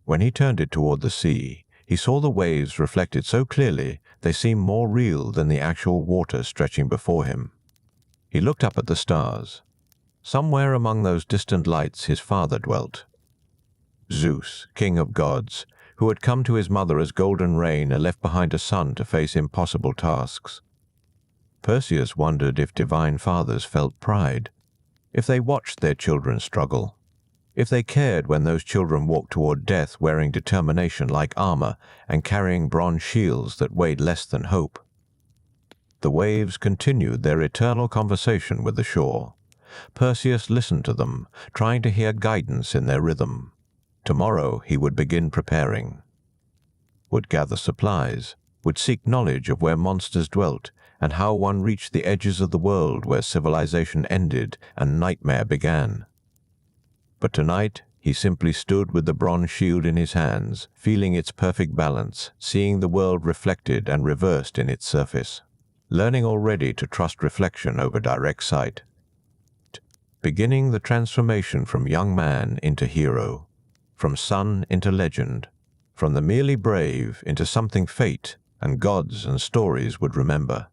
When he turned it toward the sea, he saw the waves reflected so clearly they seemed more real than the actual water stretching before him. He looked up at the stars. Somewhere among those distant lights his father dwelt. Zeus, king of gods, who had come to his mother as golden rain and left behind a son to face impossible tasks. Perseus wondered if divine fathers felt pride, if they watched their children struggle, if they cared when those children walked toward death wearing determination like armor and carrying bronze shields that weighed less than hope. The waves continued their eternal conversation with the shore. Perseus listened to them, trying to hear guidance in their rhythm. Tomorrow he would begin preparing. Would gather supplies, would seek knowledge of where monsters dwelt and how one reached the edges of the world where civilization ended and nightmare began. But tonight he simply stood with the bronze shield in his hands, feeling its perfect balance, seeing the world reflected and reversed in its surface. learning already to trust reflection over direct sight, beginning the transformation from young man into hero, from son into legend, from the merely brave into something fate and gods and stories would remember.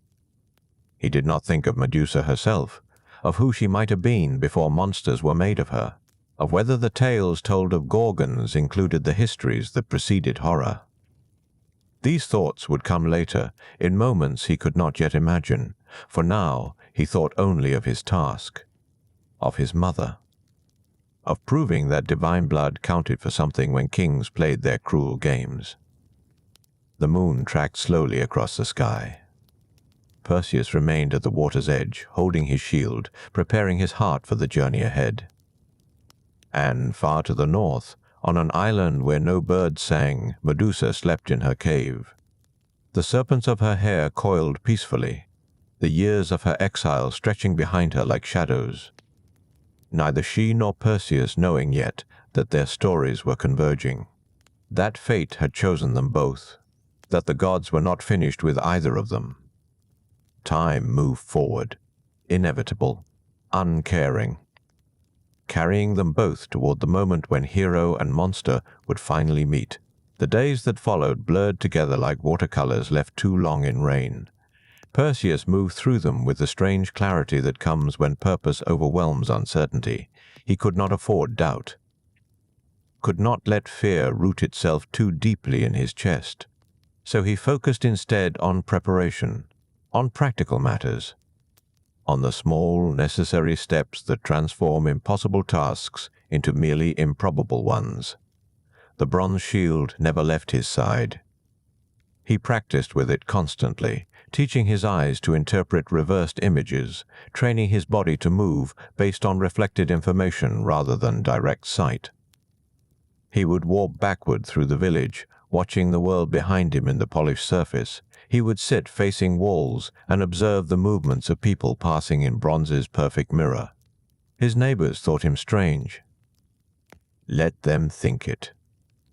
He did not think of Medusa herself, of who she might have been before monsters were made of her, of whether the tales told of Gorgons included the histories that preceded horror. These thoughts would come later, in moments he could not yet imagine, for now he thought only of his task, of his mother, of proving that divine blood counted for something when kings played their cruel games. The moon tracked slowly across the sky. Perseus remained at the water's edge, holding his shield, preparing his heart for the journey ahead. And far to the north, on an island where no birds sang, Medusa slept in her cave. The serpents of her hair coiled peacefully, the years of her exile stretching behind her like shadows. Neither she nor Perseus knowing yet that their stories were converging, that fate had chosen them both, that the gods were not finished with either of them. Time moved forward, inevitable, uncaring, carrying them both toward the moment when hero and monster would finally meet. The days that followed blurred together like watercolors left too long in rain. Perseus moved through them with the strange clarity that comes when purpose overwhelms uncertainty. He could not afford doubt, could not let fear root itself too deeply in his chest. So he focused instead on preparation, on practical matters, on the small, necessary steps that transform impossible tasks into merely improbable ones. The bronze shield never left his side. He practiced with it constantly, teaching his eyes to interpret reversed images, training his body to move based on reflected information rather than direct sight. He would walk backward through the village, watching the world behind him in the polished surface. He would sit facing walls and observe the movements of people passing in bronze's perfect mirror. His neighbors thought him strange. Let them think it.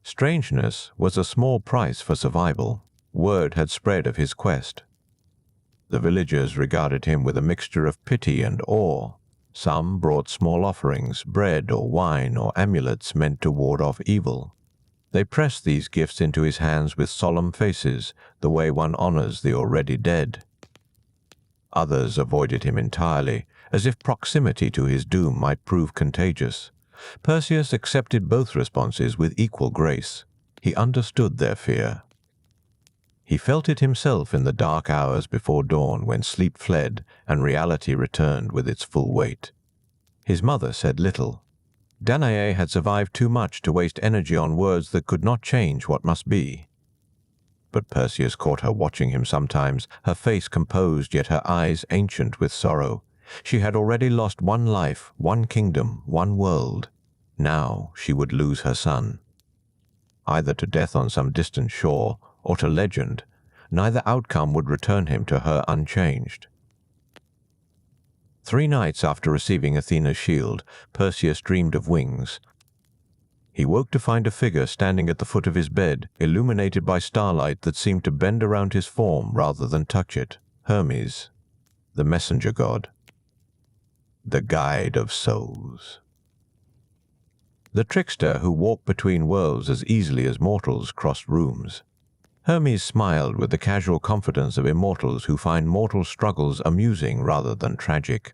Strangeness was a small price for survival. Word had spread of his quest. The villagers regarded him with a mixture of pity and awe. Some brought small offerings, bread or wine or amulets meant to ward off evil. They pressed these gifts into his hands with solemn faces, the way one honors the already dead. Others avoided him entirely, as if proximity to his doom might prove contagious. Perseus accepted both responses with equal grace. He understood their fear. He felt it himself in the dark hours before dawn when sleep fled and reality returned with its full weight. His mother said little. Danae had survived too much to waste energy on words that could not change what must be. But Perseus caught her watching him sometimes, her face composed yet her eyes ancient with sorrow. She had already lost one life, one kingdom, one world. Now she would lose her son. Either to death on some distant shore, or to legend, neither outcome would return him to her unchanged. 3 nights after receiving Athena's shield, Perseus dreamed of wings. He woke to find a figure standing at the foot of his bed, illuminated by starlight that seemed to bend around his form rather than touch it. Hermes, the messenger god, the guide of souls. The trickster who walked between worlds as easily as mortals crossed rooms. Hermes smiled with the casual confidence of immortals who find mortal struggles amusing rather than tragic.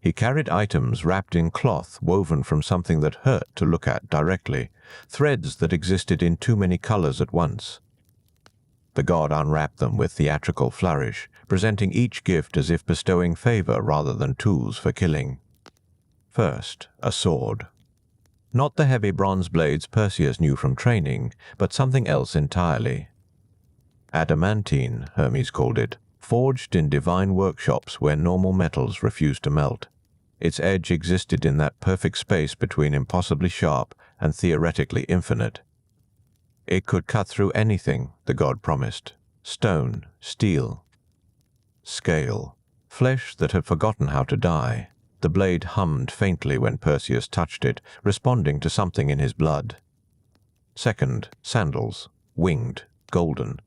He carried items wrapped in cloth woven from something that hurt to look at directly, threads that existed in too many colors at once. The god unwrapped them with theatrical flourish, presenting each gift as if bestowing favor rather than tools for killing. First, a sword. Not the heavy bronze blades Perseus knew from training, but something else entirely. Adamantine, Hermes called it, forged in divine workshops where normal metals refused to melt. Its edge existed in that perfect space between impossibly sharp and theoretically infinite. It could cut through anything, the god promised. Stone, steel, scale, flesh that had forgotten how to die. The blade hummed faintly when Perseus touched it, responding to something in his blood. Second, sandals, winged, golden.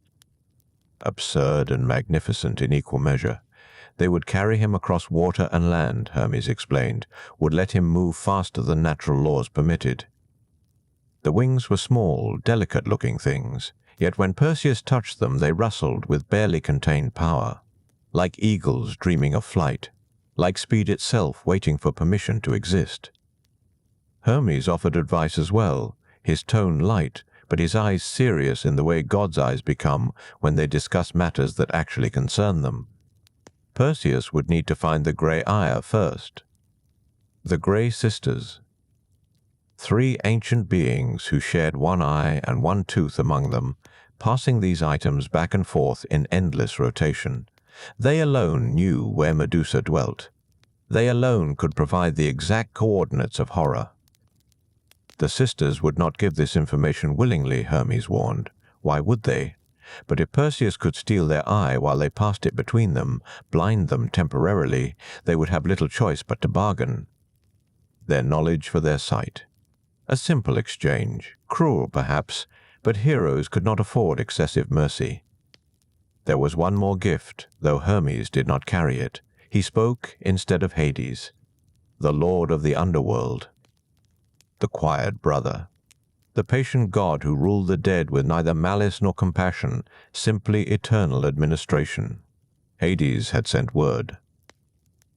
absurd and magnificent in equal measure. They would carry him across water and land, Hermes explained, would let him move faster than natural laws permitted. The wings were small, delicate-looking things, yet when Perseus touched them they rustled with barely contained power, like eagles dreaming of flight, like speed itself waiting for permission to exist. Hermes offered advice as well, his tone light, but his eyes serious in the way God's eyes become when they discuss matters that actually concern them. Perseus would need to find the Grey Eye first. The Grey Sisters. 3 ancient beings who shared one eye and one tooth among them, passing these items back and forth in endless rotation. They alone knew where Medusa dwelt. They alone could provide the exact coordinates of horror. The sisters would not give this information willingly, Hermes warned. Why would they? But if Perseus could steal their eye while they passed it between them, blind them temporarily, they would have little choice but to bargain. Their knowledge for their sight. A simple exchange, cruel perhaps, but heroes could not afford excessive mercy. There was one more gift, though Hermes did not carry it. He spoke instead of Hades, the lord of the underworld. The quiet brother. The patient god who ruled the dead with neither malice nor compassion, simply eternal administration. Hades had sent word.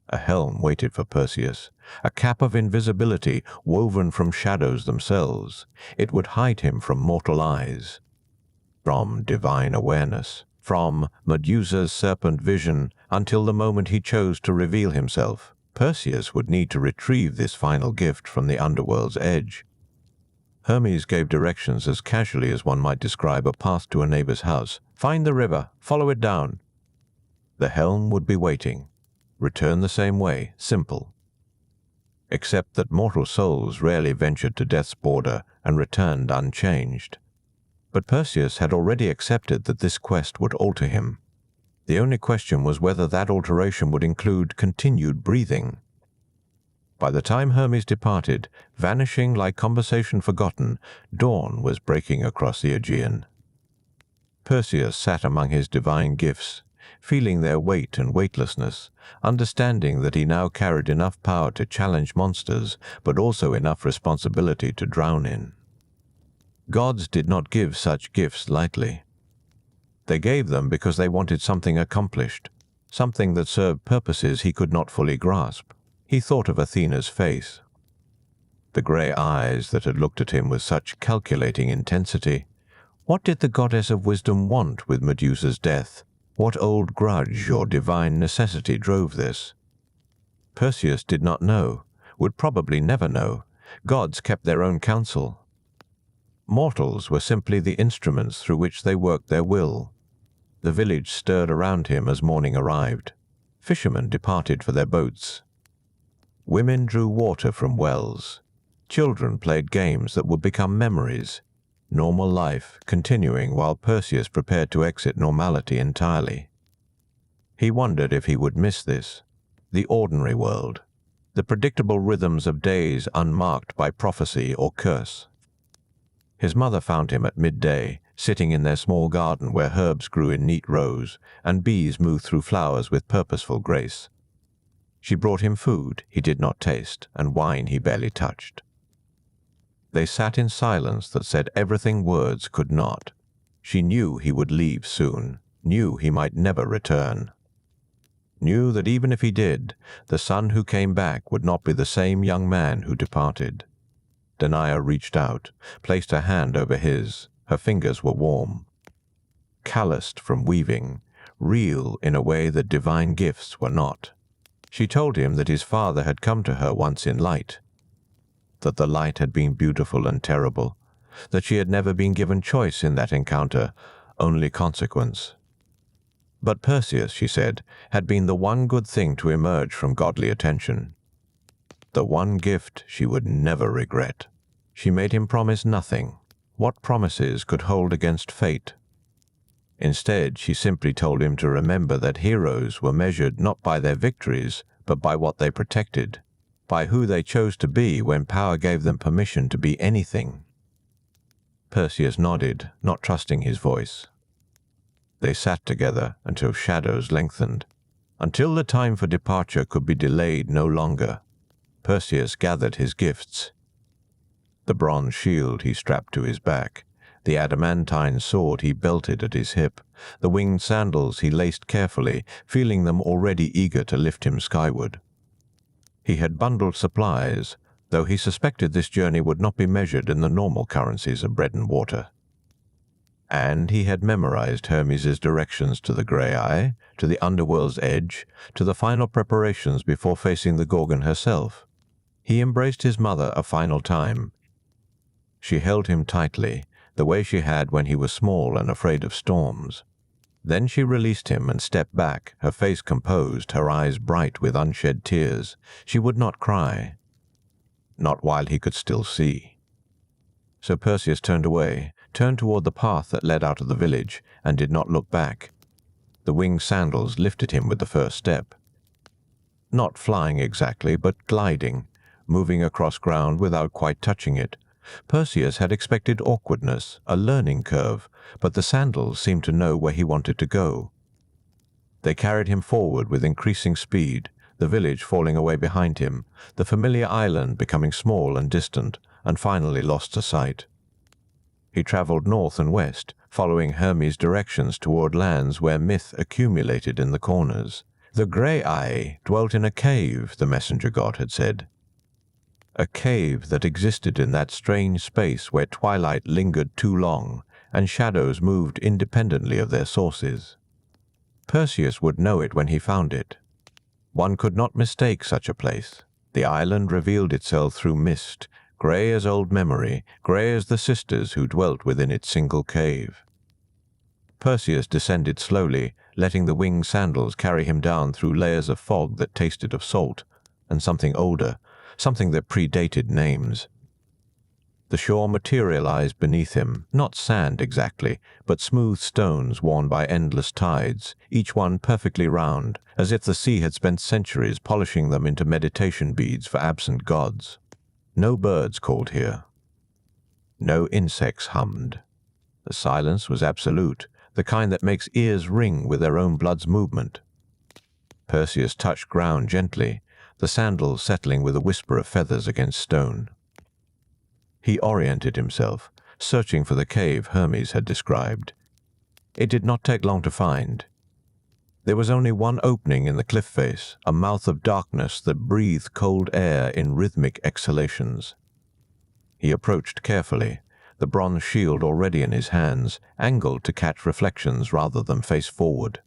A helm waited for Perseus, a cap of invisibility woven from shadows themselves. It would hide him from mortal eyes, from divine awareness, from Medusa's serpent vision, until the moment he chose to reveal himself. Perseus would need to retrieve this final gift from the underworld's edge. Hermes gave directions as casually as one might describe a path to a neighbor's house. Find the river, follow it down. The helm would be waiting. Return the same way, simple. Except that mortal souls rarely ventured to death's border and returned unchanged. But Perseus had already accepted that this quest would alter him. The only question was whether that alteration would include continued breathing. By the time Hermes departed, vanishing like conversation forgotten, dawn was breaking across the Aegean. Perseus sat among his divine gifts, feeling their weight and weightlessness, understanding that he now carried enough power to challenge monsters, but also enough responsibility to drown in. Gods did not give such gifts lightly. They gave them because they wanted something accomplished, something that served purposes he could not fully grasp. He thought of Athena's face, the grey eyes that had looked at him with such calculating intensity. What did the goddess of wisdom want with Medusa's death? What old grudge or divine necessity drove this? Perseus did not know, would probably never know. Gods kept their own counsel. Mortals were simply the instruments through which they worked their will. The village stirred around him as morning arrived. Fishermen departed for their boats. Women drew water from wells. Children played games that would become memories. Normal life continuing while Perseus prepared to exit normality entirely. He wondered if he would miss this, the ordinary world, the predictable rhythms of days unmarked by prophecy or curse. His mother found him at midday, sitting in their small garden where herbs grew in neat rows and bees moved through flowers with purposeful grace. She brought him food he did not taste and wine he barely touched. They sat in silence that said everything words could not. She knew he would leave soon, knew he might never return. Knew that even if he did, the son who came back would not be the same young man who departed. Denia reached out, placed her hand over his. Her fingers were warm. Calloused from weaving, real in a way that divine gifts were not. She told him that his father had come to her once in light, that the light had been beautiful and terrible, that she had never been given choice in that encounter, only consequence. But Perseus, she said, had been the one good thing to emerge from godly attention. The one gift she would never regret. She made him promise nothing. What promises could hold against fate? Instead, she simply told him to remember that heroes were measured not by their victories, but by what they protected, by who they chose to be when power gave them permission to be anything. Perseus nodded, not trusting his voice. They sat together until shadows lengthened. Until the time for departure could be delayed no longer, Perseus gathered his gifts. The bronze shield he strapped to his back, the adamantine sword he belted at his hip, the winged sandals he laced carefully, feeling them already eager to lift him skyward. He had bundled supplies, though he suspected this journey would not be measured in the normal currencies of bread and water. And he had memorized Hermes' directions to the Grey Eye, to the underworld's edge, to the final preparations before facing the Gorgon herself. He embraced his mother a final time. She held him tightly, the way she had when he was small and afraid of storms. Then she released him and stepped back, her face composed, her eyes bright with unshed tears. She would not cry. Not while he could still see. So Perseus turned away, turned toward the path that led out of the village, and did not look back. The winged sandals lifted him with the first step. Not flying exactly, but gliding, moving across ground without quite touching it. Perseus had expected awkwardness, a learning curve, but the sandals seemed to know where he wanted to go. They carried him forward with increasing speed, the village falling away behind him, the familiar island becoming small and distant, and finally lost to sight. He traveled north and west, following Hermes' directions toward lands where myth accumulated in the corners. The Grey Eye dwelt in a cave, the messenger god had said. A cave that existed in that strange space where twilight lingered too long, and shadows moved independently of their sources. Perseus would know it when he found it. One could not mistake such a place. The island revealed itself through mist, grey as old memory, grey as the sisters who dwelt within its single cave. Perseus descended slowly, letting the winged sandals carry him down through layers of fog that tasted of salt, and something older, something that predated names. The shore materialized beneath him, not sand exactly, but smooth stones worn by endless tides, each one perfectly round, as if the sea had spent centuries polishing them into meditation beads for absent gods. No birds called here. No insects hummed. The silence was absolute, the kind that makes ears ring with their own blood's movement. Perseus touched ground gently, the sandals settling with a whisper of feathers against stone. He oriented himself, searching for the cave Hermes had described. It did not take long to find. There was only one opening in the cliff face, a mouth of darkness that breathed cold air in rhythmic exhalations. He approached carefully, the bronze shield already in his hands, angled to catch reflections rather than face forward.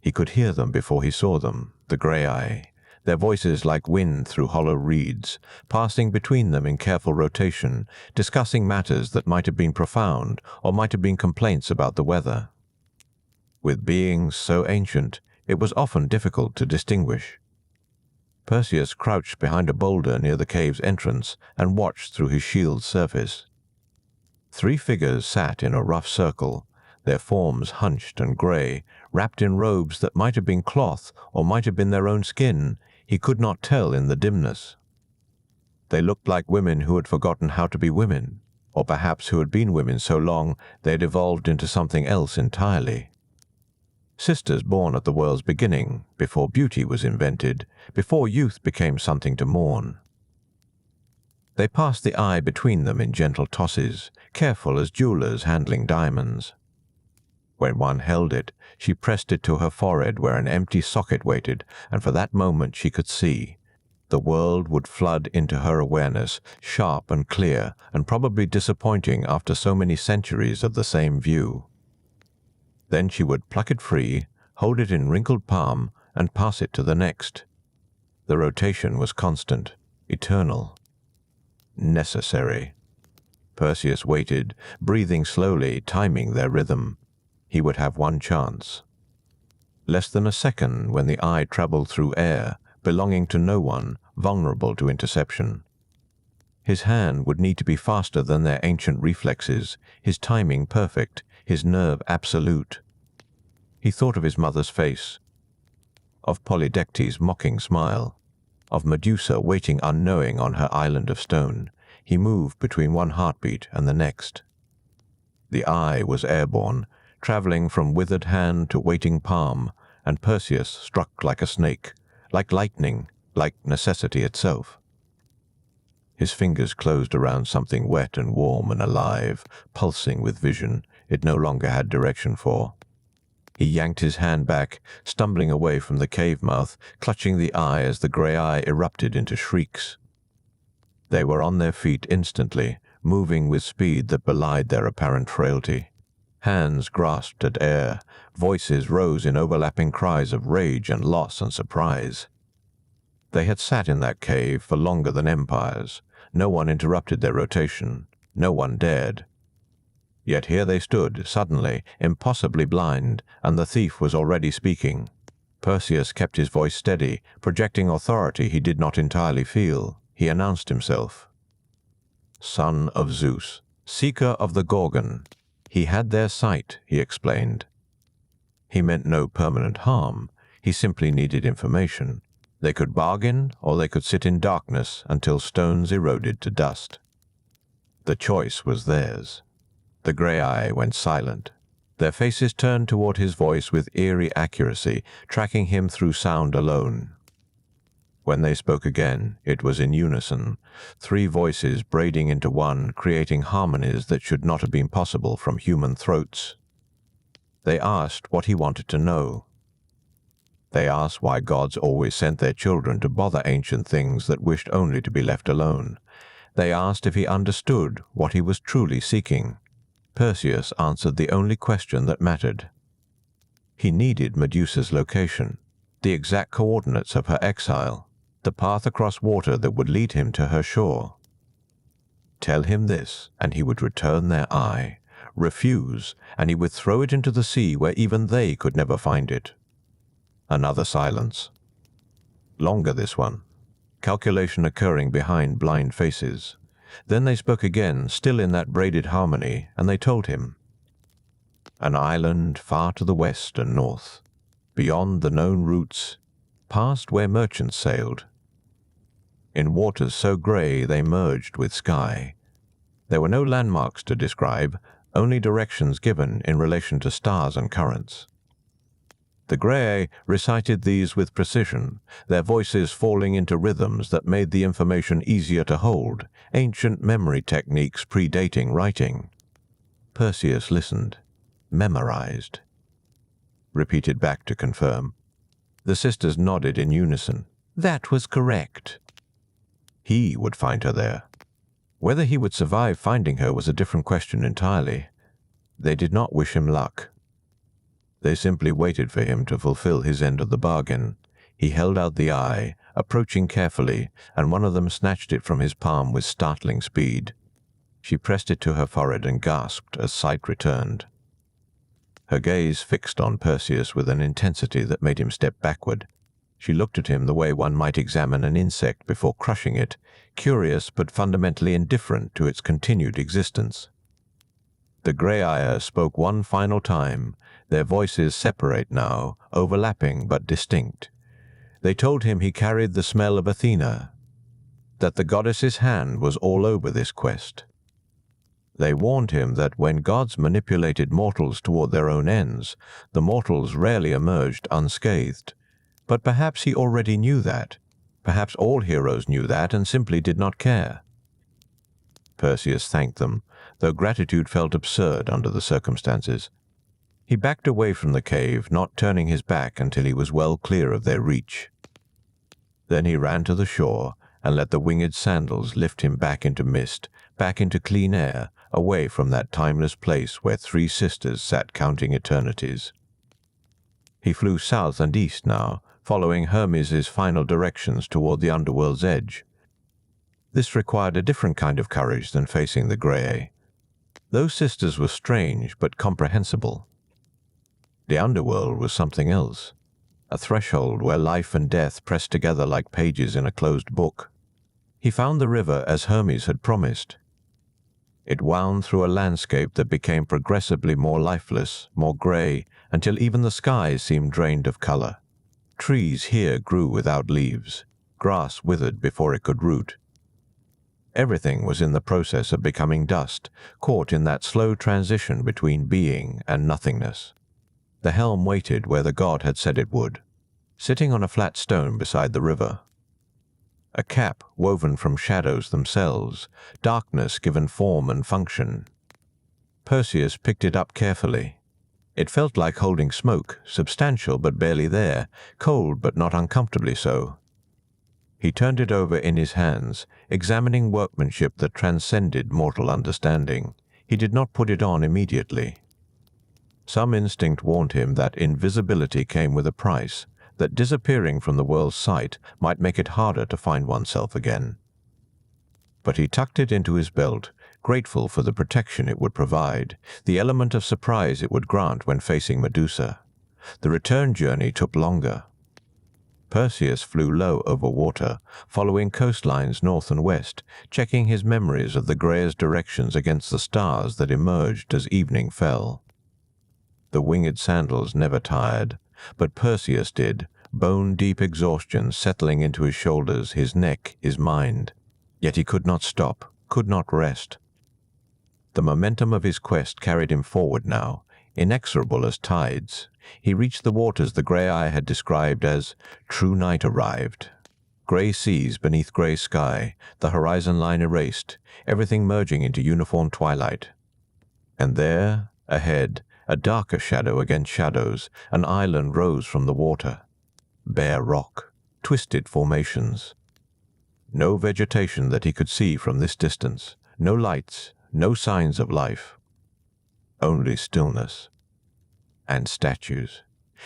He could hear them before he saw them, the Grey Eye, their voices like wind through hollow reeds, passing between them in careful rotation, discussing matters that might have been profound or might have been complaints about the weather. With beings so ancient, it was often difficult to distinguish. Perseus crouched behind a boulder near the cave's entrance and watched through his shield's surface. 3 figures sat in a rough circle, their forms hunched and grey, wrapped in robes that might have been cloth or might have been their own skin. He could not tell in the dimness. They looked like women who had forgotten how to be women, or perhaps who had been women so long they had evolved into something else entirely. Sisters born at the world's beginning, before beauty was invented, before youth became something to mourn. They passed the eye between them in gentle tosses, careful as jewelers handling diamonds. When one held it, she pressed it to her forehead where an empty socket waited, and for that moment she could see. The world would flood into her awareness, sharp and clear, and probably disappointing after so many centuries of the same view. Then she would pluck it free, hold it in wrinkled palm, and pass it to the next. The rotation was constant, eternal. Necessary. Perseus waited, breathing slowly, timing their rhythm. He would have one chance. Less than a second when the eye traveled through air, belonging to no one, vulnerable to interception. His hand would need to be faster than their ancient reflexes, his timing perfect, his nerve absolute. He thought of his mother's face, of Polydectes' mocking smile, of Medusa waiting unknowing on her island of stone. He moved between one heartbeat and the next. The eye was airborne, traveling from withered hand to waiting palm, and Perseus struck like a snake, like lightning, like necessity itself. His fingers closed around something wet and warm and alive, pulsing with vision it no longer had direction for. He yanked his hand back, stumbling away from the cave mouth, clutching the eye as the grey eye erupted into shrieks. They were on their feet instantly, moving with speed that belied their apparent frailty. Hands grasped at air, voices rose in overlapping cries of rage and loss and surprise. They had sat in that cave for longer than empires. No one interrupted their rotation. No one dared. Yet here they stood, suddenly, impossibly blind, and the thief was already speaking. Perseus kept his voice steady, projecting authority he did not entirely feel. He announced himself. Son of Zeus, seeker of the Gorgon. He had their sight, he explained. He meant no permanent harm. He simply needed information. They could bargain, or they could sit in darkness until stones eroded to dust. The choice was theirs. The grey eye went silent. Their faces turned toward his voice with eerie accuracy, tracking him through sound alone. When they spoke again, it was in unison, 3 voices braiding into one, creating harmonies that should not have been possible from human throats. They asked what he wanted to know. They asked why gods always sent their children to bother ancient things that wished only to be left alone. They asked if he understood what he was truly seeking. Perseus answered the only question that mattered. He needed Medusa's location, the exact coordinates of her exile, the path across water that would lead him to her shore. Tell him this, and he would return their eye. Refuse, and he would throw it into the sea where even they could never find it. Another silence. Longer this one, calculation occurring behind blind faces. Then they spoke again, still in that braided harmony, and they told him. An island far to the west and north, beyond the known routes, past where merchants sailed. In waters so grey they merged with sky. There were no landmarks to describe, only directions given in relation to stars and currents. The grey recited these with precision, their voices falling into rhythms that made the information easier to hold, ancient memory techniques predating writing. Perseus listened, memorized. Repeated back to confirm. The sisters nodded in unison. That was correct. He would find her there. Whether he would survive finding her was a different question entirely. They did not wish him luck. They simply waited for him to fulfill his end of the bargain. He held out the eye, approaching carefully, and one of them snatched it from his palm with startling speed. She pressed it to her forehead and gasped as sight returned. Her gaze fixed on Perseus with an intensity that made him step backward. She looked at him the way one might examine an insect before crushing it, curious but fundamentally indifferent to its continued existence. The grey-eyer spoke one final time, their voices separate now, overlapping but distinct. They told him he carried the smell of Athena, that the goddess's hand was all over this quest. They warned him that when gods manipulated mortals toward their own ends, the mortals rarely emerged unscathed. But perhaps he already knew that. Perhaps all heroes knew that and simply did not care. Perseus thanked them, though gratitude felt absurd under the circumstances. He backed away from the cave, not turning his back until he was well clear of their reach. Then he ran to the shore and let the winged sandals lift him back into mist, back into clean air, away from that timeless place where 3 sisters sat counting eternities. He flew south and east now, following Hermes' final directions toward the underworld's edge. This required a different kind of courage than facing the grey. Those sisters were strange but comprehensible. The underworld was something else, a threshold where life and death pressed together like pages in a closed book. He found the river as Hermes had promised. It wound through a landscape that became progressively more lifeless, more grey, until even the skies seemed drained of color. Trees here grew without leaves. Grass withered before it could root. Everything was in the process of becoming dust, caught in that slow transition between being and nothingness. The helm waited where the god had said it would, sitting on a flat stone beside the river. A cap woven from shadows themselves, darkness given form and function. Perseus picked it up carefully. It felt like holding smoke, substantial but barely there, cold but not uncomfortably so. He turned it over in his hands, examining workmanship that transcended mortal understanding. He did not put it on immediately. Some instinct warned him that invisibility came with a price, that disappearing from the world's sight might make it harder to find oneself again. But he tucked it into his belt, grateful for the protection it would provide, the element of surprise it would grant when facing Medusa. The return journey took longer. Perseus flew low over water, following coastlines north and west, checking his memories of the greyest directions against the stars that emerged as evening fell. The winged sandals never tired, but Perseus did, bone-deep exhaustion settling into his shoulders, his neck, his mind. Yet he could not stop, could not rest. The momentum of his quest carried him forward now, inexorable as tides. He reached the waters the grey eye had described as true night arrived. Grey seas beneath grey sky, the horizon line erased, everything merging into uniform twilight. And there, ahead, a darker shadow against shadows, an island rose from the water. Bare rock, twisted formations. No vegetation that he could see from this distance, no lights, no signs of life. Only stillness. And statues.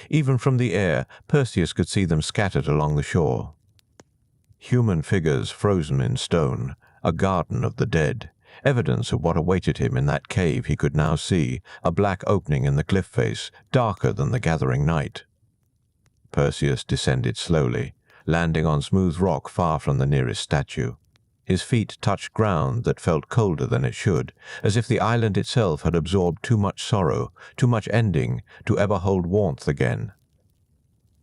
Even from the air, Perseus could see them scattered along the shore. Human figures frozen in stone, a garden of the dead, evidence of what awaited him in that cave he could now see, a black opening in the cliff face, darker than the gathering night. Perseus descended slowly, landing on smooth rock far from the nearest statue. His feet touched ground that felt colder than it should, as if the island itself had absorbed too much sorrow, too much ending, to ever hold warmth again.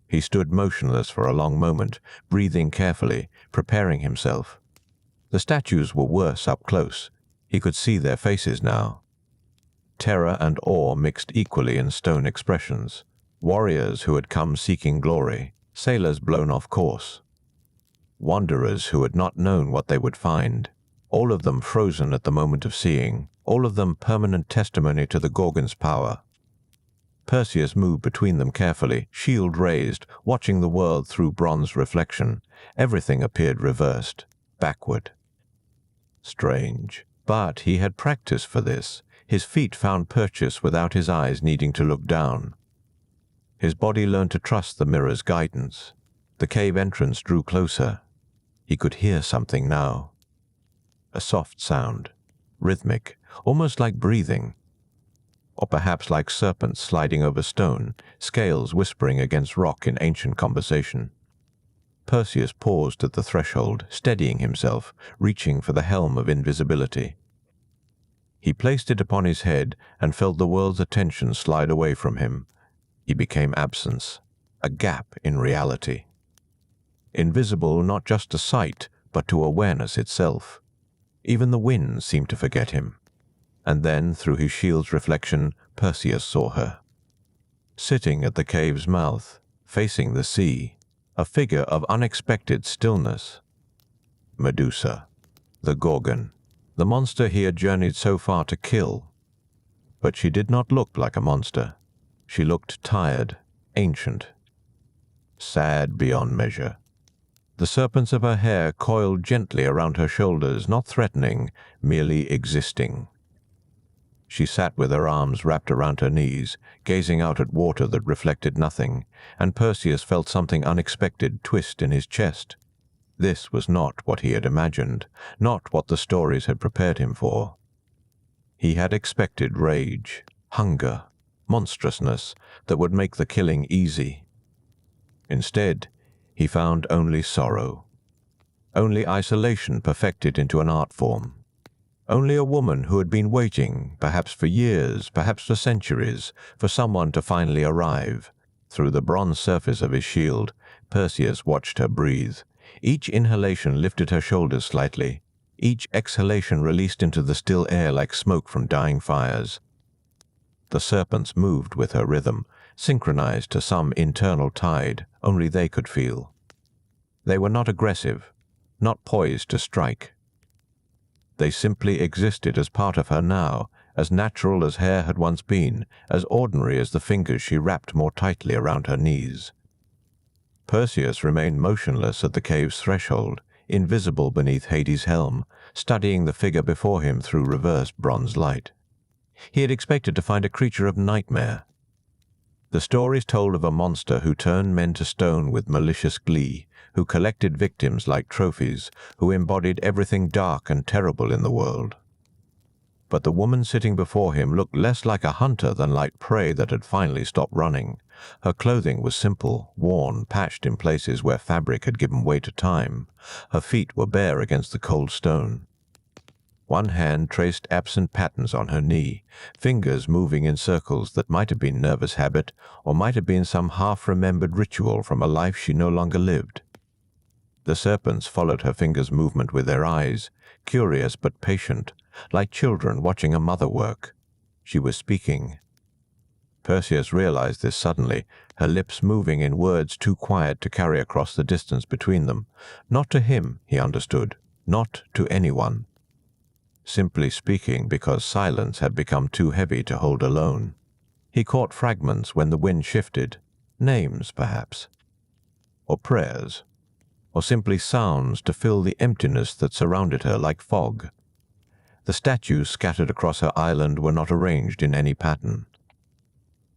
He stood motionless for a long moment, breathing carefully, preparing himself. The statues were worse up close. He could see their faces now. Terror and awe mixed equally in stone expressions. Warriors who had come seeking glory, sailors blown off course. Wanderers who had not known what they would find, all of them frozen at the moment of seeing, all of them permanent testimony to the Gorgon's power. Perseus moved between them carefully, shield raised, watching the world through bronze reflection. Everything appeared reversed, backward. Strange. But he had practiced for this. His feet found purchase without his eyes needing to look down. His body learned to trust the mirror's guidance. The cave entrance drew closer. He could hear something now. A soft sound, rhythmic, almost like breathing. Or perhaps like serpents sliding over stone, scales whispering against rock in ancient conversation. Perseus paused at the threshold, steadying himself, reaching for the helm of invisibility. He placed it upon his head and felt the world's attention slide away from him. He became absence, a gap in reality. Invisible not just to sight, but to awareness itself. Even the wind seemed to forget him. And then, through his shield's reflection, Perseus saw her. Sitting at the cave's mouth, facing the sea, a figure of unexpected stillness. Medusa, the Gorgon, the monster he had journeyed so far to kill. But she did not look like a monster. She looked tired, ancient, sad beyond measure. The serpents of her hair coiled gently around her shoulders, not threatening, merely existing. She sat with her arms wrapped around her knees, gazing out at water that reflected nothing, and Perseus felt something unexpected twist in his chest. This was not what he had imagined, not what the stories had prepared him for. He had expected rage, hunger, monstrousness that would make the killing easy. Instead, he found only sorrow, only isolation perfected into an art form. Only a woman who had been waiting, perhaps for years, perhaps for centuries, for someone to finally arrive. Through the bronze surface of his shield, Perseus watched her breathe. Each inhalation lifted her shoulders slightly. each exhalation released into the still air like smoke from dying fires. The serpents moved with her rhythm, synchronized to some internal tide only they could feel. They were not aggressive, not poised to strike. They simply existed as part of her now, as natural as hair had once been, as ordinary as the fingers she wrapped more tightly around her knees. Perseus remained motionless at the cave's threshold, invisible beneath Hades' helm, studying the figure before him through reversed bronze light. He had expected to find a creature of nightmare. The stories told of a monster who turned men to stone with malicious glee, who collected victims like trophies, who embodied everything dark and terrible in the world. But the woman sitting before him looked less like a hunter than like prey that had finally stopped running. Her clothing was simple, worn, patched in places where fabric had given way to time. Her feet were bare against the cold stone. One hand traced absent patterns on her knee, fingers moving in circles that might have been nervous habit or might have been some half-remembered ritual from a life she no longer lived. The serpents followed her fingers' movement with their eyes, curious but patient, like children watching a mother work. She was speaking. Perseus realized this suddenly, her lips moving in words too quiet to carry across the distance between them. Not to him, he understood, not to anyone. Simply speaking because silence had become too heavy to hold alone. He caught fragments when the wind shifted, names perhaps, or prayers, or simply sounds to fill the emptiness that surrounded her like fog. The statues scattered across her island were not arranged in any pattern.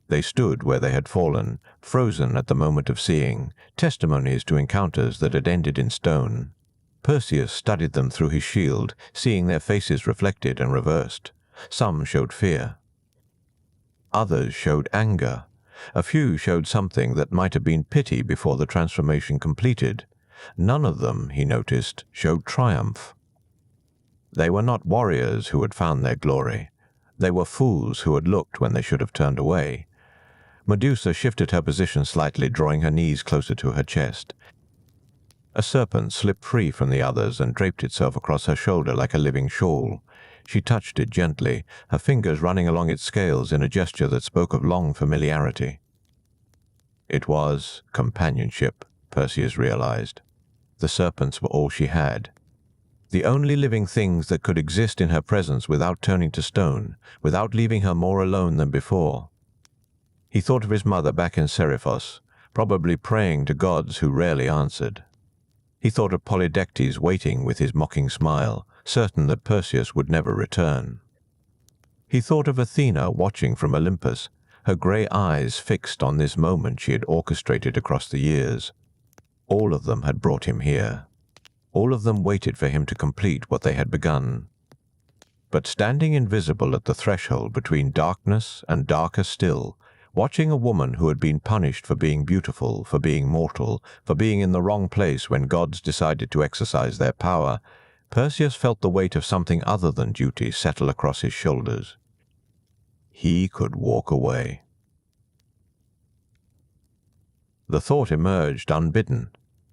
They stood where they had fallen, frozen at the moment of seeing, testimonies to encounters that had ended in stone. Perseus studied them through his shield, seeing their faces reflected and reversed. Some showed fear. Others showed anger. A few showed something that might have been pity before the transformation completed. None of them, he noticed, showed triumph. They were not warriors who had found their glory. They were fools who had looked when they should have turned away. Medusa shifted her position slightly, drawing her knees closer to her chest. A serpent slipped free from the others and draped itself across her shoulder like a living shawl. She touched it gently, her fingers running along its scales in a gesture that spoke of long familiarity. It was companionship, Perseus realized. The serpents were all she had. The only living things that could exist in her presence without turning to stone, without leaving her more alone than before. He thought of his mother back in Seriphos, probably praying to gods who rarely answered. He thought of Polydectes waiting with his mocking smile, certain that Perseus would never return. He thought of Athena watching from Olympus, her grey eyes fixed on this moment she had orchestrated across the years. All of them had brought him here. All of them waited for him to complete what they had begun. But standing invisible at the threshold between darkness and darker still, watching a woman who had been punished for being beautiful, for being mortal, for being in the wrong place when gods decided to exercise their power, Perseus felt the weight of something other than duty settle across his shoulders. He could walk away. The thought emerged unbidden.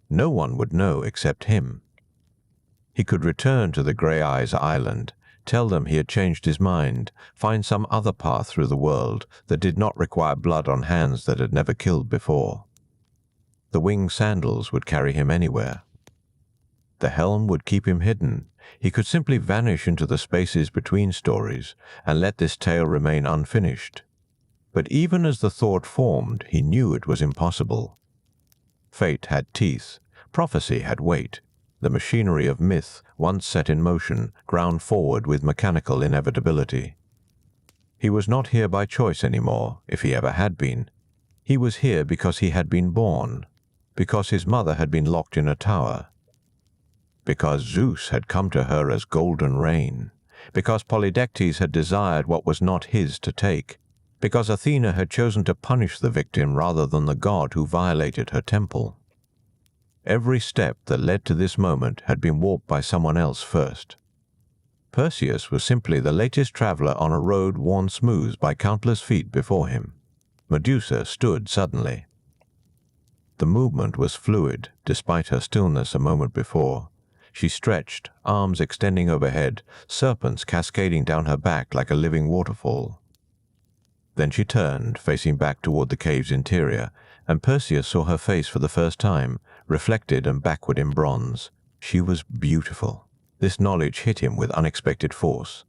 No one would know except him. He could return to the Grey Eyes Island, tell them he had changed his mind, find some other path through the world that did not require blood on hands that had never killed before. The winged sandals would carry him anywhere. The helm would keep him hidden. He could simply vanish into the spaces between stories and let this tale remain unfinished. But even as the thought formed, he knew it was impossible. Fate had teeth, prophecy had weight. The machinery of myth, once set in motion, ground forward with mechanical inevitability. He was not here by choice anymore, if he ever had been. He was here because he had been born, because his mother had been locked in a tower, because Zeus had come to her as golden rain, because Polydectes had desired what was not his to take, because Athena had chosen to punish the victim rather than the god who violated her temple. Every step that led to this moment had been walked by someone else first. Perseus was simply the latest traveler on a road worn smooth by countless feet before him. Medusa stood suddenly. The movement was fluid, despite her stillness a moment before. She stretched, arms extending overhead, serpents cascading down her back like a living waterfall. Then she turned, facing back toward the cave's interior, and Perseus saw her face for the first time, reflected and backward in bronze. She was beautiful. This knowledge hit him with unexpected force.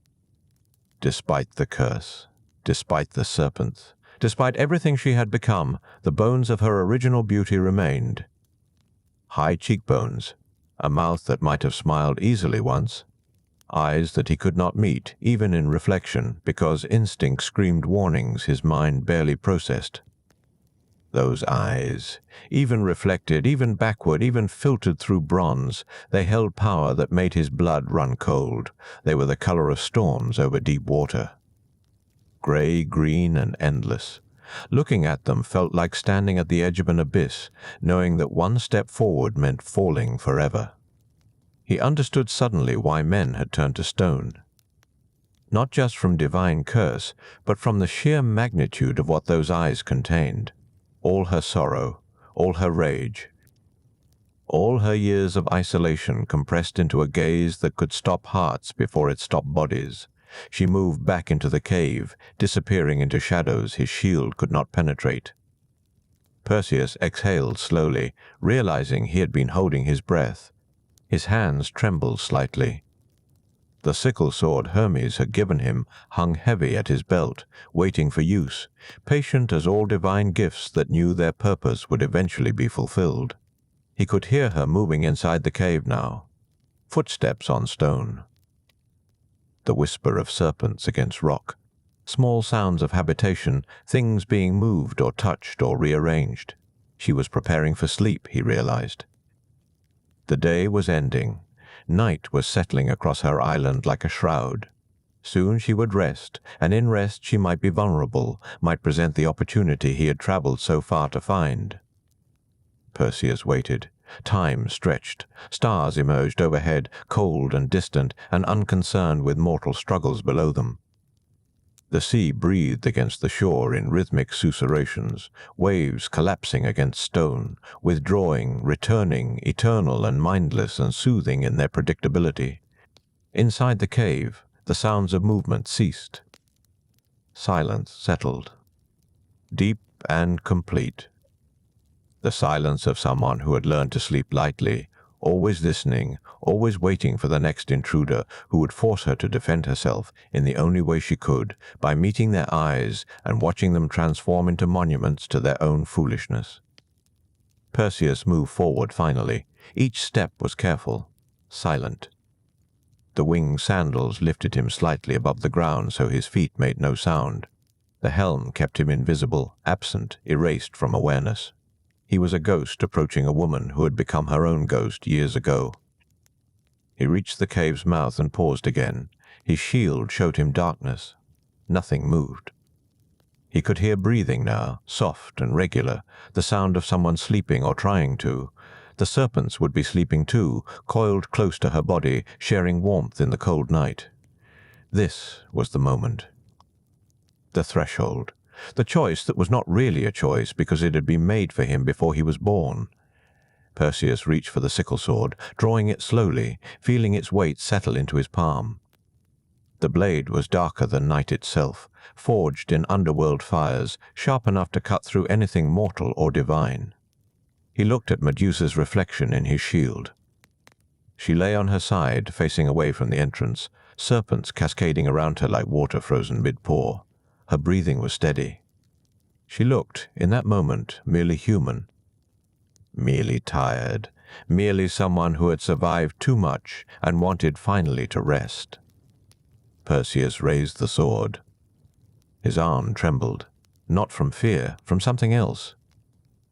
Despite the curse, despite the serpents, despite everything she had become, the bones of her original beauty remained. High cheekbones, a mouth that might have smiled easily once, eyes that he could not meet, even in reflection, because instinct screamed warnings his mind barely processed. Those eyes, even reflected, even backward, even filtered through bronze, they held power that made his blood run cold. They were the color of storms over deep water. Gray, green, and endless. Looking at them felt like standing at the edge of an abyss, knowing that one step forward meant falling forever. He understood suddenly why men had turned to stone. Not just from divine curse, but from the sheer magnitude of what those eyes contained. All her sorrow, all her rage, all her years of isolation compressed into a gaze that could stop hearts before it stopped bodies. She moved back into the cave, disappearing into shadows his shield could not penetrate. Perseus exhaled slowly, realizing he had been holding his breath. His hands trembled slightly. The sickle sword Hermes had given him hung heavy at his belt, waiting for use, patient as all divine gifts that knew their purpose would eventually be fulfilled. He could hear her moving inside the cave now. Footsteps on stone. The whisper of serpents against rock. Small sounds of habitation, things being moved or touched or rearranged. She was preparing for sleep, he realized. The day was ending. Night was settling across her island like a shroud. Soon she would rest, and in rest she might be vulnerable, might present the opportunity he had traveled so far to find. Perseus waited. Time stretched. Stars emerged overhead, cold and distant, and unconcerned with mortal struggles below them. The sea breathed against the shore in rhythmic susurrations, waves collapsing against stone, withdrawing, returning, eternal and mindless and soothing in their predictability. Inside the cave, the sounds of movement ceased. Silence settled. Deep and complete. The silence of someone who had learned to sleep lightly, always listening, always waiting for the next intruder who would force her to defend herself in the only way she could, by meeting their eyes and watching them transform into monuments to their own foolishness. Perseus moved forward finally. Each step was careful, silent. The winged sandals lifted him slightly above the ground so his feet made no sound. The helm kept him invisible, absent, erased from awareness. He was a ghost approaching a woman who had become her own ghost years ago. He reached the cave's mouth and paused again. His shield showed him darkness. Nothing moved. He could hear breathing now, soft and regular, the sound of someone sleeping or trying to. The serpents would be sleeping too, coiled close to her body, sharing warmth in the cold night. This was the moment. The threshold. The choice that was not really a choice because it had been made for him before he was born. Perseus reached for the sickle sword, drawing it slowly, feeling its weight settle into his palm. The blade was darker than night itself, forged in underworld fires, sharp enough to cut through anything mortal or divine. He looked at Medusa's reflection in his shield. She lay on her side, facing away from the entrance, serpents cascading around her like water frozen mid-pour. Her breathing was steady. She looked, in that moment, merely human. Merely tired, merely someone who had survived too much and wanted finally to rest. Perseus raised the sword. His arm trembled, not from fear, from something else.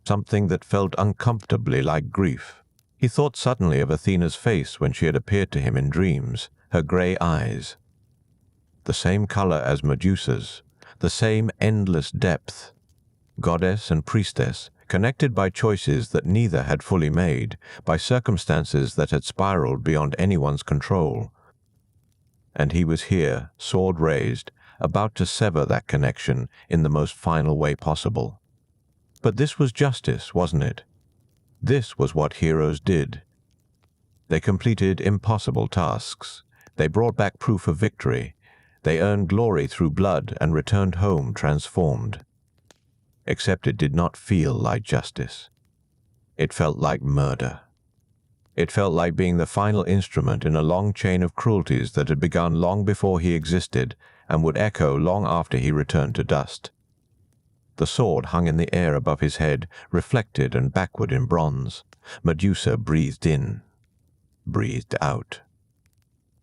Something that felt uncomfortably like grief. He thought suddenly of Athena's face when she had appeared to him in dreams, her grey eyes. The same color as Medusa's, the same endless depth. Goddess and priestess, connected by choices that neither had fully made, by circumstances that had spiraled beyond anyone's control. And he was here, sword raised, about to sever that connection in the most final way possible. But this was justice, wasn't it? This was what heroes did. They completed impossible tasks. They brought back proof of victory. They earned glory through blood and returned home transformed. Except it did not feel like justice. It felt like murder. It felt like being the final instrument in a long chain of cruelties that had begun long before he existed and would echo long after he returned to dust. The sword hung in the air above his head, reflected and backward in bronze. Medusa breathed in, breathed out.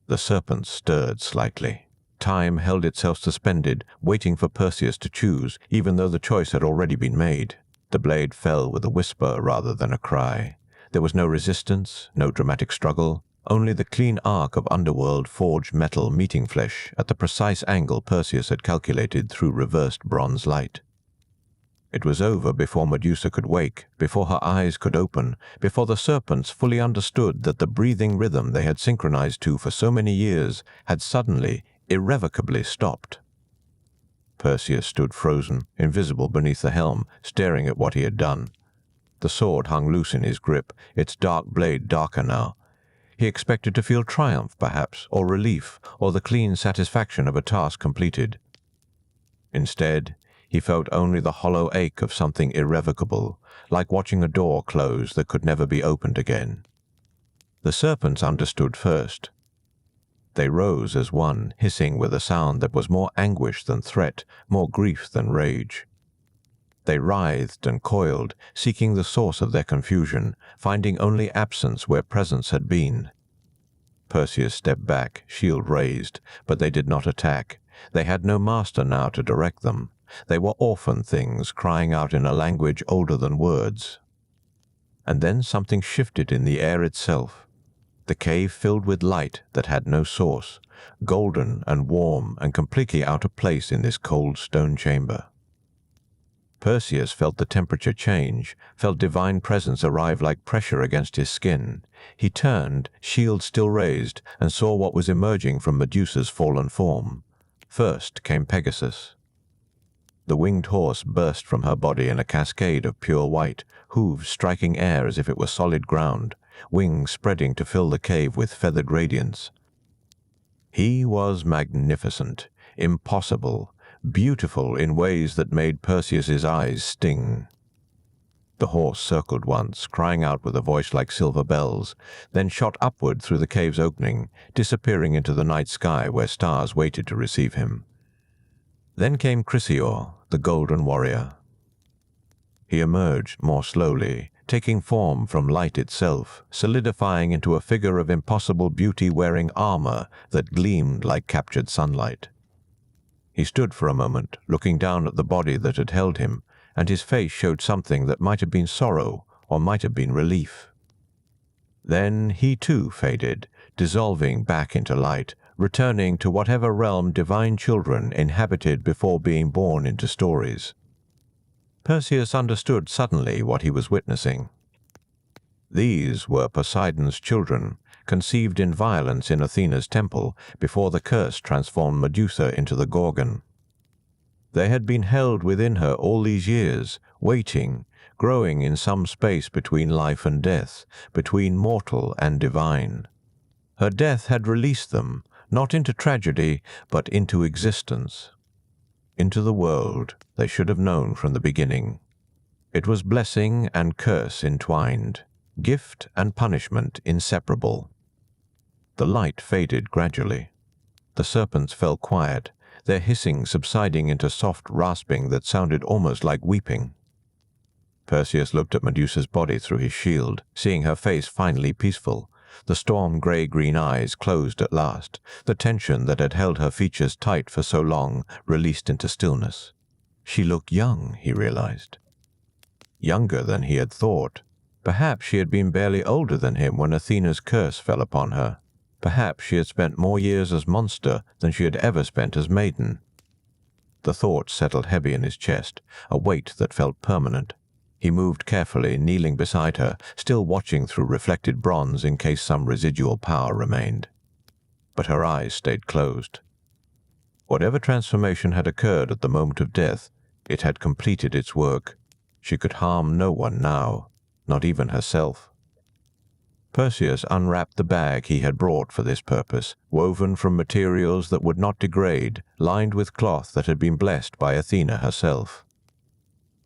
The serpents stirred slightly. Time held itself suspended, waiting for Perseus to choose, even though the choice had already been made. The blade fell with a whisper rather than a cry. There was no resistance, no dramatic struggle, only the clean arc of underworld forged metal meeting flesh at the precise angle Perseus had calculated through reversed bronze light. It was over before Medusa could wake, before her eyes could open, before the serpents fully understood that the breathing rhythm they had synchronized to for so many years had suddenly, irrevocably stopped. Perseus stood frozen, invisible beneath the helm, staring at what he had done. The sword hung loose in his grip, its dark blade darker now. He expected to feel triumph, perhaps, or relief, or the clean satisfaction of a task completed. Instead, he felt only the hollow ache of something irrevocable, like watching a door close that could never be opened again. The serpents understood first. They rose as one, hissing with a sound that was more anguish than threat, more grief than rage. They writhed and coiled, seeking the source of their confusion, finding only absence where presence had been. Perseus stepped back, shield raised, but they did not attack. They had no master now to direct them. They were orphan things crying out in a language older than words. And then something shifted in the air itself. The cave filled with light that had no source, golden and warm and completely out of place in this cold stone chamber. Perseus felt the temperature change, felt divine presence arrive like pressure against his skin. He turned, shield still raised, and saw what was emerging from Medusa's fallen form. First came Pegasus. The winged horse burst from her body in a cascade of pure white, hooves striking air as if it were solid ground, wings spreading to fill the cave with feathered radiance. He was magnificent, impossible, beautiful in ways that made Perseus's eyes sting. The horse circled once, crying out with a voice like silver bells, then shot upward through the cave's opening, disappearing into the night sky where stars waited to receive him. Then came Chrysaor, the golden warrior. He emerged more slowly, taking form from light itself, solidifying into a figure of impossible beauty wearing armor that gleamed like captured sunlight. He stood for a moment, looking down at the body that had held him, and his face showed something that might have been sorrow or might have been relief. Then he too faded, dissolving back into light, returning to whatever realm divine children inhabited before being born into stories. Perseus understood suddenly what he was witnessing. These were Poseidon's children, conceived in violence in Athena's temple before the curse transformed Medusa into the Gorgon. They had been held within her all these years, waiting, growing in some space between life and death, between mortal and divine. Her death had released them, not into tragedy, but into existence, into the world they should have known from the beginning. It was blessing and curse entwined, gift and punishment inseparable. The light faded gradually. The serpents fell quiet, their hissing subsiding into soft rasping that sounded almost like weeping. Perseus looked at Medusa's body through his shield, seeing her face finally peaceful. The storm gray-green eyes closed at last, the tension that had held her features tight for so long released into stillness. She looked young, he realized. Younger than he had thought. Perhaps she had been barely older than him when Athena's curse fell upon her. Perhaps she had spent more years as monster than she had ever spent as maiden. The thought settled heavy in his chest, a weight that felt permanent. He moved carefully, kneeling beside her, still watching through reflected bronze in case some residual power remained. But her eyes stayed closed. Whatever transformation had occurred at the moment of death, it had completed its work. She could harm no one now, not even herself. Perseus unwrapped the bag he had brought for this purpose, woven from materials that would not degrade, lined with cloth that had been blessed by Athena herself.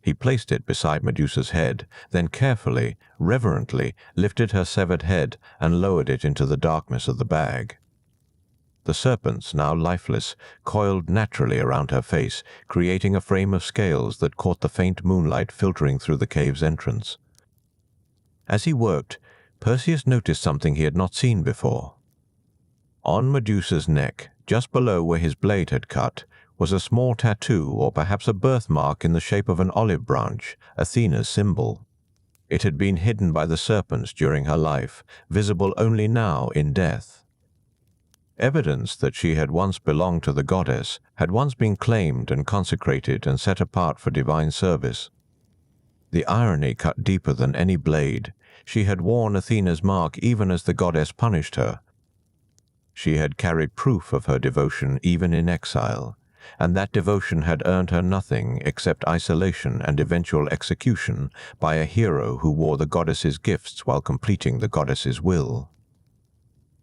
He placed it beside Medusa's head, then carefully, reverently lifted her severed head and lowered it into the darkness of the bag. The serpents, now lifeless, coiled naturally around her face, creating a frame of scales that caught the faint moonlight filtering through the cave's entrance. As he worked, Perseus noticed something he had not seen before. On Medusa's neck, just below where his blade had cut, was a small tattoo, or perhaps a birthmark in the shape of an olive branch, Athena's symbol. It had been hidden by the serpents during her life, visible only now in death. Evidence that she had once belonged to the goddess, had once been claimed and consecrated and set apart for divine service. The irony cut deeper than any blade. She had worn Athena's mark even as the goddess punished her. She had carried proof of her devotion even in exile, and that devotion had earned her nothing except isolation and eventual execution by a hero who wore the goddess's gifts while completing the goddess's will.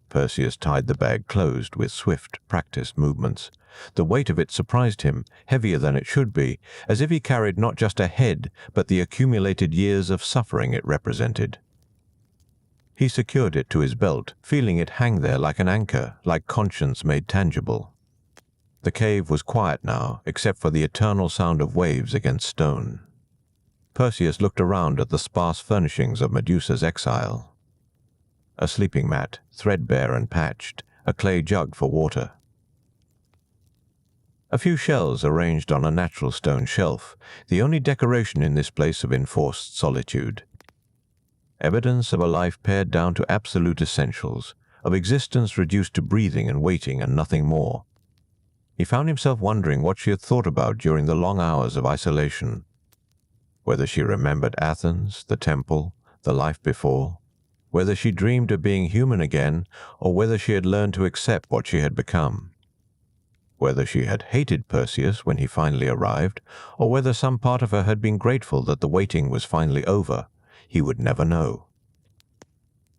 Perseus tied the bag closed with swift, practiced movements. The weight of it surprised him, heavier than it should be, as if he carried not just a head, but the accumulated years of suffering it represented. He secured it to his belt, feeling it hang there like an anchor, like conscience made tangible. The cave was quiet now, except for the eternal sound of waves against stone. Perseus looked around at the sparse furnishings of Medusa's exile. A sleeping mat, threadbare and patched, a clay jug for water. A few shells arranged on a natural stone shelf, the only decoration in this place of enforced solitude. Evidence of a life pared down to absolute essentials, of existence reduced to breathing and waiting and nothing more. He found himself wondering what she had thought about during the long hours of isolation. Whether she remembered Athens, the temple, the life before, whether she dreamed of being human again, or whether she had learned to accept what she had become. Whether she had hated Perseus when he finally arrived, or whether some part of her had been grateful that the waiting was finally over, he would never know.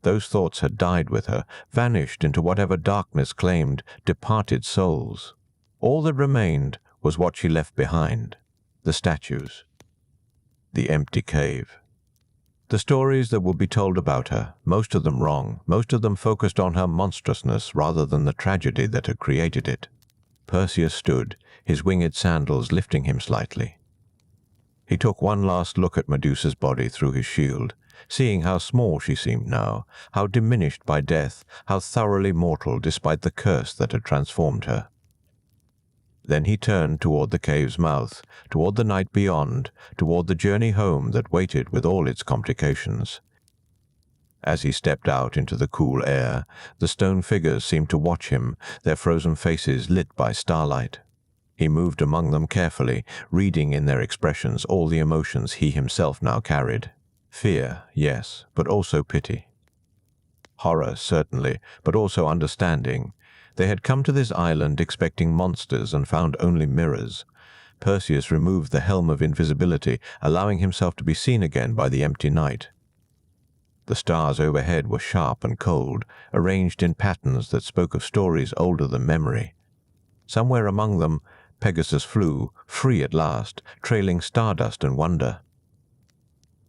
Those thoughts had died with her, vanished into whatever darkness claimed departed souls. All that remained was what she left behind, the statues, the empty cave. The stories that would be told about her, most of them wrong, most of them focused on her monstrousness rather than the tragedy that had created it. Perseus stood, his winged sandals lifting him slightly. He took one last look at Medusa's body through his shield, seeing how small she seemed now, how diminished by death, how thoroughly mortal despite the curse that had transformed her. Then he turned toward the cave's mouth, toward the night beyond, toward the journey home that waited with all its complications. As he stepped out into the cool air, the stone figures seemed to watch him, their frozen faces lit by starlight. He moved among them carefully, reading in their expressions all the emotions he himself now carried. Fear, yes, but also pity. Horror, certainly, but also understanding. They had come to this island expecting monsters and found only mirrors. Perseus removed the helm of invisibility, allowing himself to be seen again by the empty night. The stars overhead were sharp and cold, arranged in patterns that spoke of stories older than memory. Somewhere among them, Pegasus flew, free at last, trailing stardust and wonder.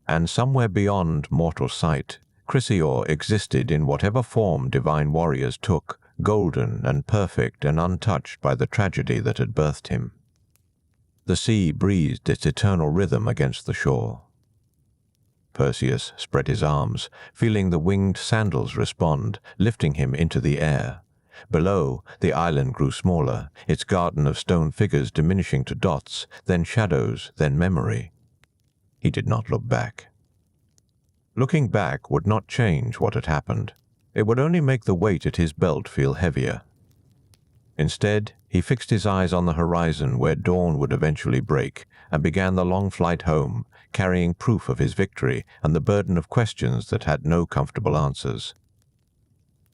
And somewhere beyond mortal sight, Chrysaor existed in whatever form divine warriors took, golden and perfect and untouched by the tragedy that had birthed him. The sea breathed its eternal rhythm against the shore. Perseus spread his arms, feeling the winged sandals respond, lifting him into the air. Below, the island grew smaller, its garden of stone figures diminishing to dots, then shadows, then memory. He did not look back. Looking back would not change what had happened. It would only make the weight at his belt feel heavier. Instead, he fixed his eyes on the horizon where dawn would eventually break, and began the long flight home, carrying proof of his victory and the burden of questions that had no comfortable answers.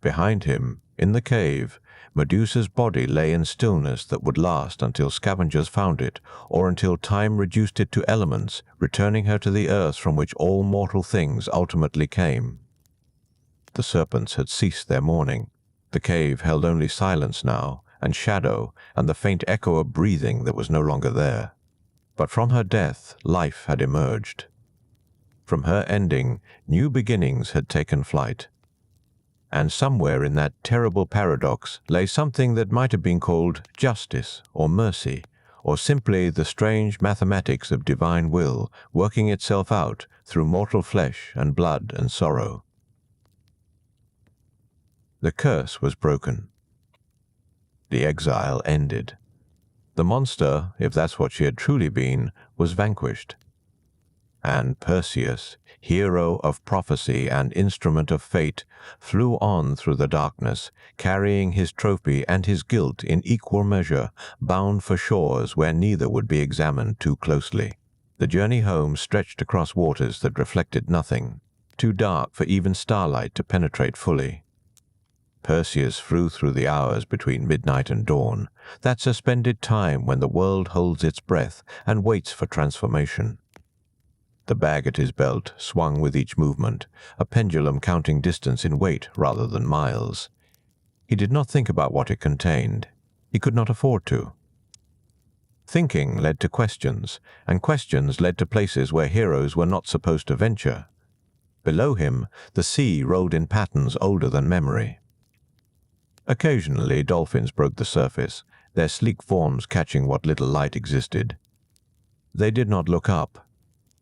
Behind him, in the cave, Medusa's body lay in stillness that would last until scavengers found it, or until time reduced it to elements, returning her to the earth from which all mortal things ultimately came. the serpents had ceased their mourning. The cave held only silence now, and shadow, and the faint echo of breathing that was no longer there. But from her death, life had emerged. From her ending, new beginnings had taken flight. And somewhere in that terrible paradox lay something that might have been called justice or mercy, or simply the strange mathematics of divine will working itself out through mortal flesh and blood and sorrow. The curse was broken. The exile ended. The monster, if that's what she had truly been, was vanquished. And Perseus, hero of prophecy and instrument of fate, flew on through the darkness, carrying his trophy and his guilt in equal measure, bound for shores where neither would be examined too closely. The journey home stretched across waters that reflected nothing, too dark for even starlight to penetrate fully. Perseus flew through the hours between midnight and dawn, that suspended time when the world holds its breath and waits for transformation. The bag at his belt swung with each movement, a pendulum counting distance in weight rather than miles. He did not think about what it contained. He could not afford to. Thinking led to questions, and questions led to places where heroes were not supposed to venture. Below him, the sea rolled in patterns older than memory. Occasionally, dolphins broke the surface, their sleek forms catching what little light existed. They did not look up.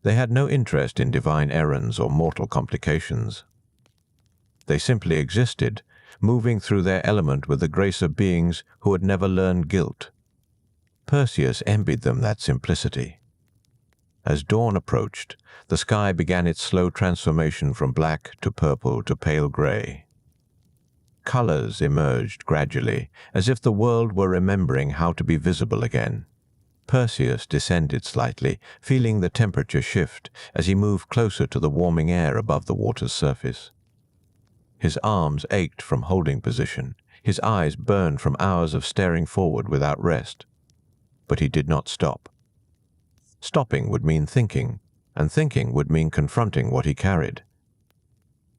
They had no interest in divine errands or mortal complications. They simply existed, moving through their element with the grace of beings who had never learned guilt. Perseus envied them that simplicity. As dawn approached, the sky began its slow transformation from black to purple to pale gray. Colors emerged gradually, as if the world were remembering how to be visible again. Perseus descended slightly, feeling the temperature shift as he moved closer to the warming air above the water's surface. His arms ached from holding position, his eyes burned from hours of staring forward without rest. But he did not stop. Stopping would mean thinking, and thinking would mean confronting what he carried.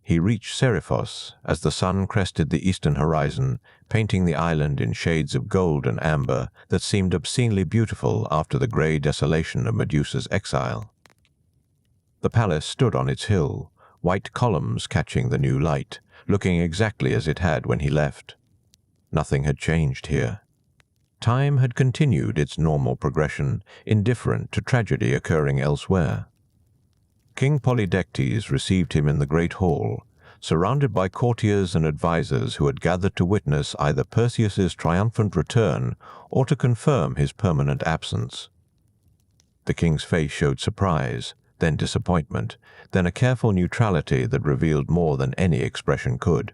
He reached Seriphos as the sun crested the eastern horizon, painting the island in shades of gold and amber that seemed obscenely beautiful after the gray desolation of Medusa's exile. The palace stood on its hill, white columns catching the new light, looking exactly as it had when he left. Nothing had changed here. Time had continued its normal progression, indifferent to tragedy occurring elsewhere. King Polydectes received him in the great hall, surrounded by courtiers and advisers who had gathered to witness either Perseus's triumphant return or to confirm his permanent absence. The king's face showed surprise, then disappointment, then a careful neutrality that revealed more than any expression could.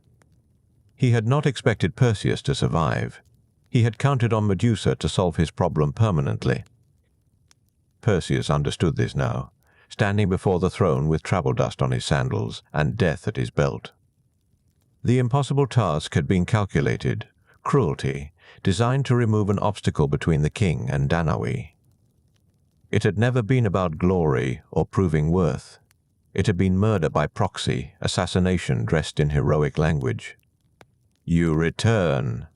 He had not expected Perseus to survive. He had counted on Medusa to solve his problem permanently. Perseus understood this now, standing before the throne with travel dust on his sandals and death at his belt. The impossible task had been calculated, cruelty, designed to remove an obstacle between the king and Danaui. It had never been about glory or proving worth. It had been murder by proxy, assassination dressed in heroic language. "You return,"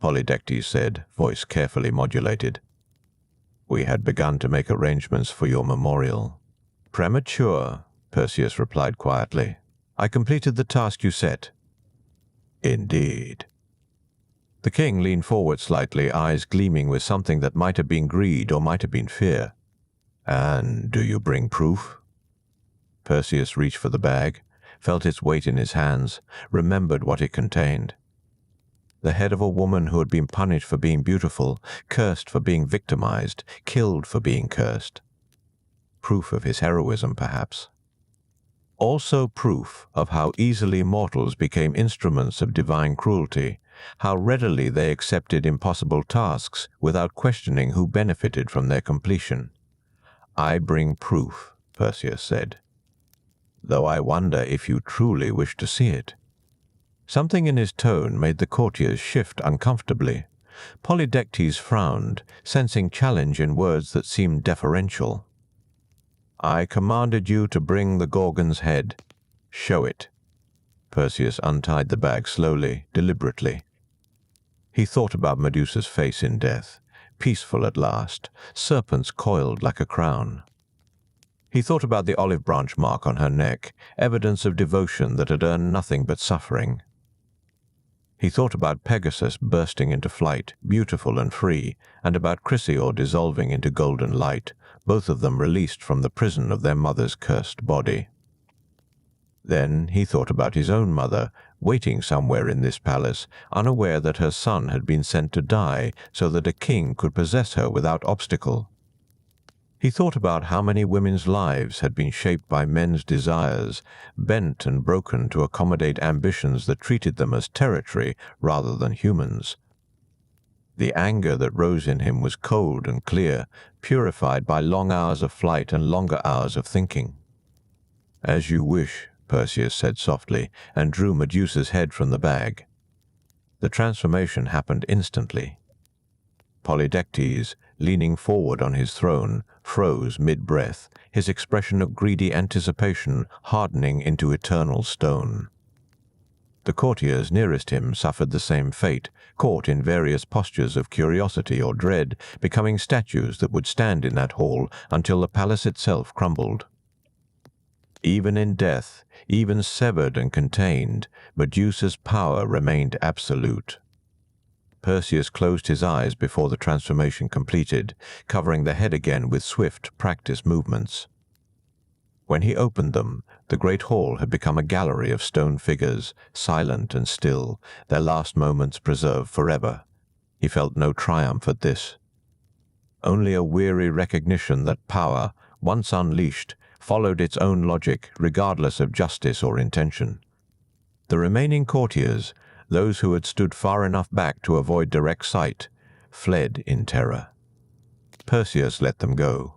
Polydectes said, voice carefully modulated. "We had begun to make arrangements for your memorial." "Premature," Perseus replied quietly. "I completed the task you set." "Indeed." The king leaned forward slightly, eyes gleaming with something that might have been greed or might have been fear. "And do you bring proof?" Perseus reached for the bag, felt its weight in his hands, remembered what it contained. The head of a woman who had been punished for being beautiful, cursed for being victimized, killed for being cursed. Proof of his heroism, perhaps. Also proof of how easily mortals became instruments of divine cruelty, how readily they accepted impossible tasks without questioning who benefited from their completion. "I bring proof," Perseus said. "Though I wonder if you truly wish to see it." Something in his tone made the courtiers shift uncomfortably. Polydectes frowned, sensing challenge in words that seemed deferential. "I commanded you to bring the Gorgon's head. Show it." Perseus untied the bag slowly, deliberately. He thought about Medusa's face in death, peaceful at last, serpents coiled like a crown. He thought about the olive branch mark on her neck, evidence of devotion that had earned nothing but suffering. He thought about Pegasus bursting into flight, beautiful and free, and about Chrysaor dissolving into golden light, both of them released from the prison of their mother's cursed body. Then he thought about his own mother, waiting somewhere in this palace, unaware that her son had been sent to die so that a king could possess her without obstacle. He thought about how many women's lives had been shaped by men's desires, bent and broken to accommodate ambitions that treated them as territory rather than humans. The anger that rose in him was cold and clear, purified by long hours of flight and longer hours of thinking. "As you wish," Perseus said softly, and drew Medusa's head from the bag. The transformation happened instantly. Polydectes, leaning forward on his throne, froze mid-breath, his expression of greedy anticipation hardening into eternal stone. The courtiers nearest him suffered the same fate, caught in various postures of curiosity or dread, becoming statues that would stand in that hall until the palace itself crumbled. Even in death, even severed and contained, Medusa's power remained absolute. Perseus closed his eyes before the transformation completed, covering the head again with swift, practiced movements. When he opened them, the great hall had become a gallery of stone figures, silent and still, their last moments preserved forever. He felt no triumph at this. Only a weary recognition that power, once unleashed, followed its own logic, regardless of justice or intention. The remaining courtiers, those who had stood far enough back to avoid direct sight, fled in terror. Perseus let them go.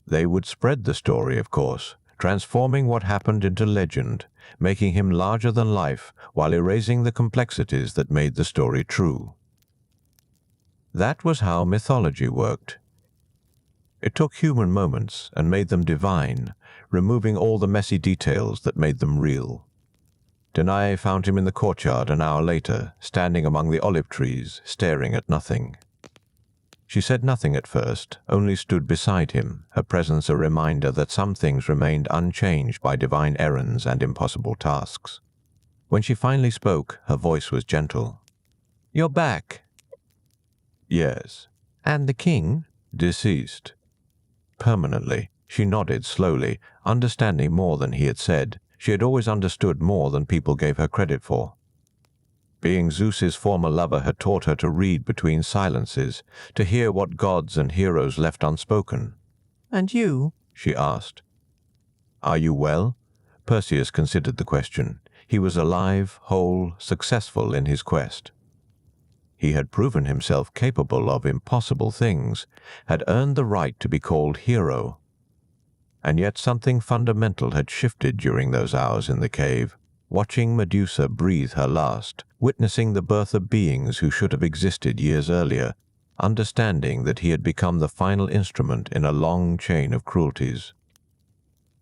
They would spread the story, of course, transforming what happened into legend, making him larger than life while erasing the complexities that made the story true. That was how mythology worked. It took human moments and made them divine, removing all the messy details that made them real. Danae found him in the courtyard an hour later, standing among the olive trees, staring at nothing. She said nothing at first, only stood beside him, her presence a reminder that some things remained unchanged by divine errands and impossible tasks. When she finally spoke, her voice was gentle. "You're back." "Yes." "And the king?" "Deceased." Permanently, she nodded slowly, understanding more than he had said. She had always understood more than people gave her credit for. Being Zeus's former lover had taught her to read between silences, to hear what gods and heroes left unspoken. "And you?" she asked. "Are you well?" Perseus considered the question. He was alive, whole, successful in his quest. He had proven himself capable of impossible things, had earned the right to be called hero. And yet something fundamental had shifted during those hours in the cave, watching Medusa breathe her last, witnessing the birth of beings who should have existed years earlier, understanding that he had become the final instrument in a long chain of cruelties.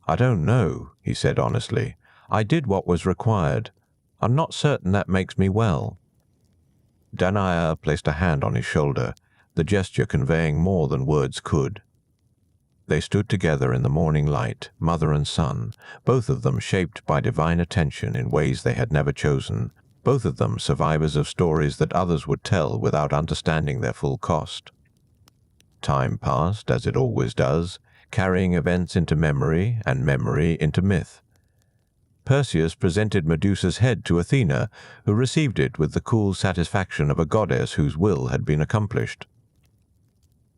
"I don't know," he said honestly. "I did what was required. I'm not certain that makes me well." Danae placed a hand on his shoulder, the gesture conveying more than words could. They stood together in the morning light, mother and son, both of them shaped by divine attention in ways they had never chosen, both of them survivors of stories that others would tell without understanding their full cost. Time passed, as it always does, carrying events into memory and memory into myth. Perseus presented Medusa's head to Athena, who received it with the cool satisfaction of a goddess whose will had been accomplished.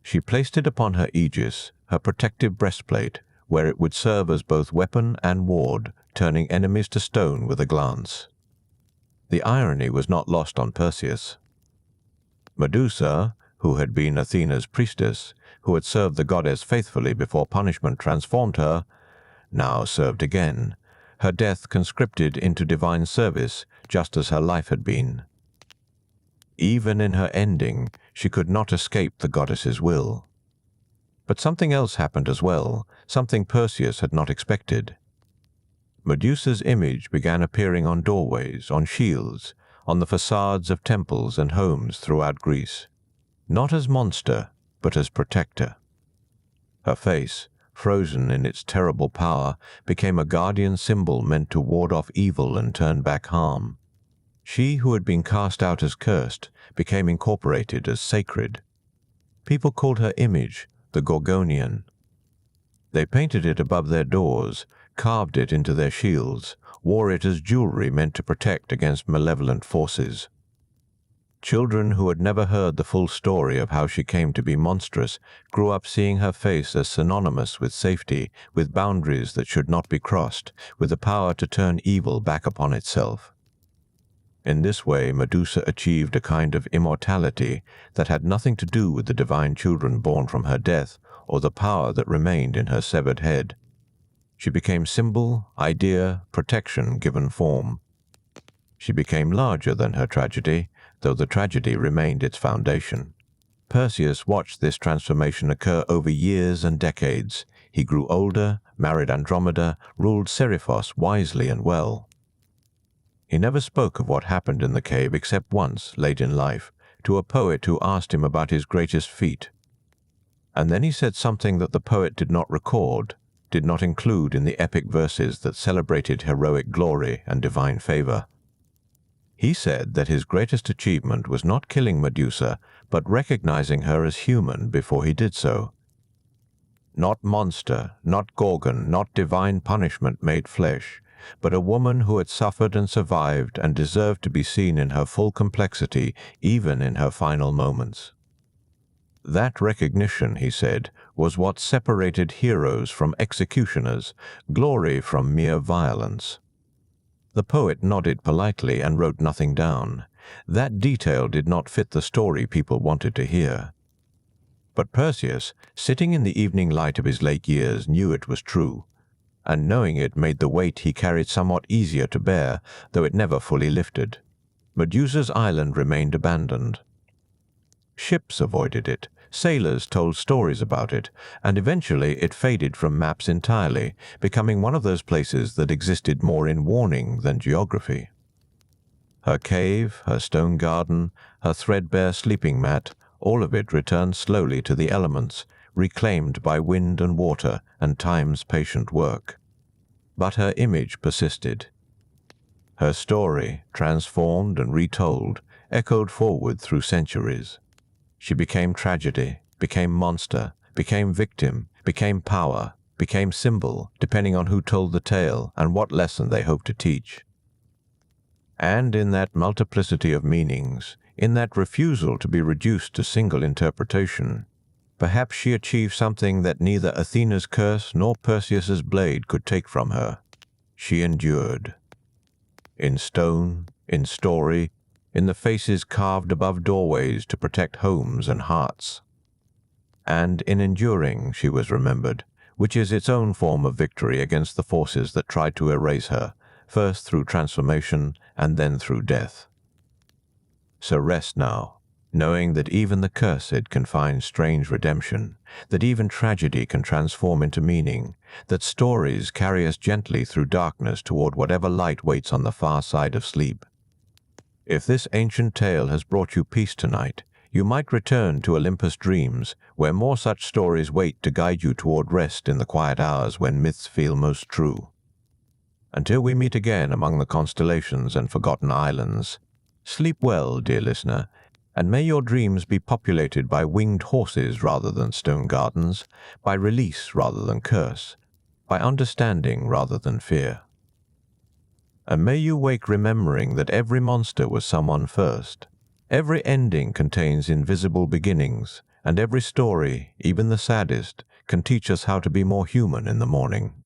She placed it upon her aegis, her protective breastplate, where it would serve as both weapon and ward, turning enemies to stone with a glance. The irony was not lost on Perseus. Medusa, who had been Athena's priestess, who had served the goddess faithfully before punishment transformed her, now served again, her death conscripted into divine service, just as her life had been. Even in her ending, she could not escape the goddess's will. But something else happened as well, something Perseus had not expected. Medusa's image began appearing on doorways, on shields, on the facades of temples and homes throughout Greece, not as monster, but as protector. Her face, frozen in its terrible power, became a guardian symbol meant to ward off evil and turn back harm. She who had been cast out as cursed became incorporated as sacred. People called her image the Gorgonian. They painted it above their doors, carved it into their shields, wore it as jewelry meant to protect against malevolent forces. Children who had never heard the full story of how she came to be monstrous grew up seeing her face as synonymous with safety, with boundaries that should not be crossed, with the power to turn evil back upon itself. In this way, Medusa achieved a kind of immortality that had nothing to do with the divine children born from her death or the power that remained in her severed head. She became symbol, idea, protection given form. She became larger than her tragedy, though the tragedy remained its foundation. Perseus watched this transformation occur over years and decades. He grew older, married Andromeda, ruled Seriphos wisely and well. He never spoke of what happened in the cave except once, late in life, to a poet who asked him about his greatest feat. And then he said something that the poet did not record, did not include in the epic verses that celebrated heroic glory and divine favor. He said that his greatest achievement was not killing Medusa, but recognizing her as human before he did so. Not monster, not Gorgon, not divine punishment made flesh, but a woman who had suffered and survived and deserved to be seen in her full complexity, even in her final moments. That recognition, he said, was what separated heroes from executioners, glory from mere violence. The poet nodded politely and wrote nothing down. That detail did not fit the story people wanted to hear. But Perseus, sitting in the evening light of his late years, knew it was true, and knowing it made the weight he carried somewhat easier to bear, though it never fully lifted. Medusa's island remained abandoned. Ships avoided it, sailors told stories about it, and eventually it faded from maps entirely, becoming one of those places that existed more in warning than geography. Her cave, her stone garden, her threadbare sleeping mat, all of it returned slowly to the elements, reclaimed by wind and water and time's patient work. But her image persisted. Her story, transformed and retold, echoed forward through centuries. She became tragedy, became monster, became victim, became power, became symbol, depending on who told the tale and what lesson they hoped to teach. And in that multiplicity of meanings, in that refusal to be reduced to single interpretation, perhaps she achieved something that neither Athena's curse nor Perseus's blade could take from her. She endured. In stone, in story, in the faces carved above doorways to protect homes and hearts. And in enduring she was remembered, which is its own form of victory against the forces that tried to erase her, first through transformation and then through death. So rest now, knowing that even the cursed can find strange redemption, that even tragedy can transform into meaning, that stories carry us gently through darkness toward whatever light waits on the far side of sleep. If this ancient tale has brought you peace tonight, you might return to Olympus dreams, where more such stories wait to guide you toward rest in the quiet hours when myths feel most true. Until we meet again among the constellations and forgotten islands, sleep well, dear listener, and may your dreams be populated by winged horses rather than stone gardens, by release rather than curse, by understanding rather than fear. And may you wake remembering that every monster was someone first. Every ending contains invisible beginnings, and every story, even the saddest, can teach us how to be more human in the morning.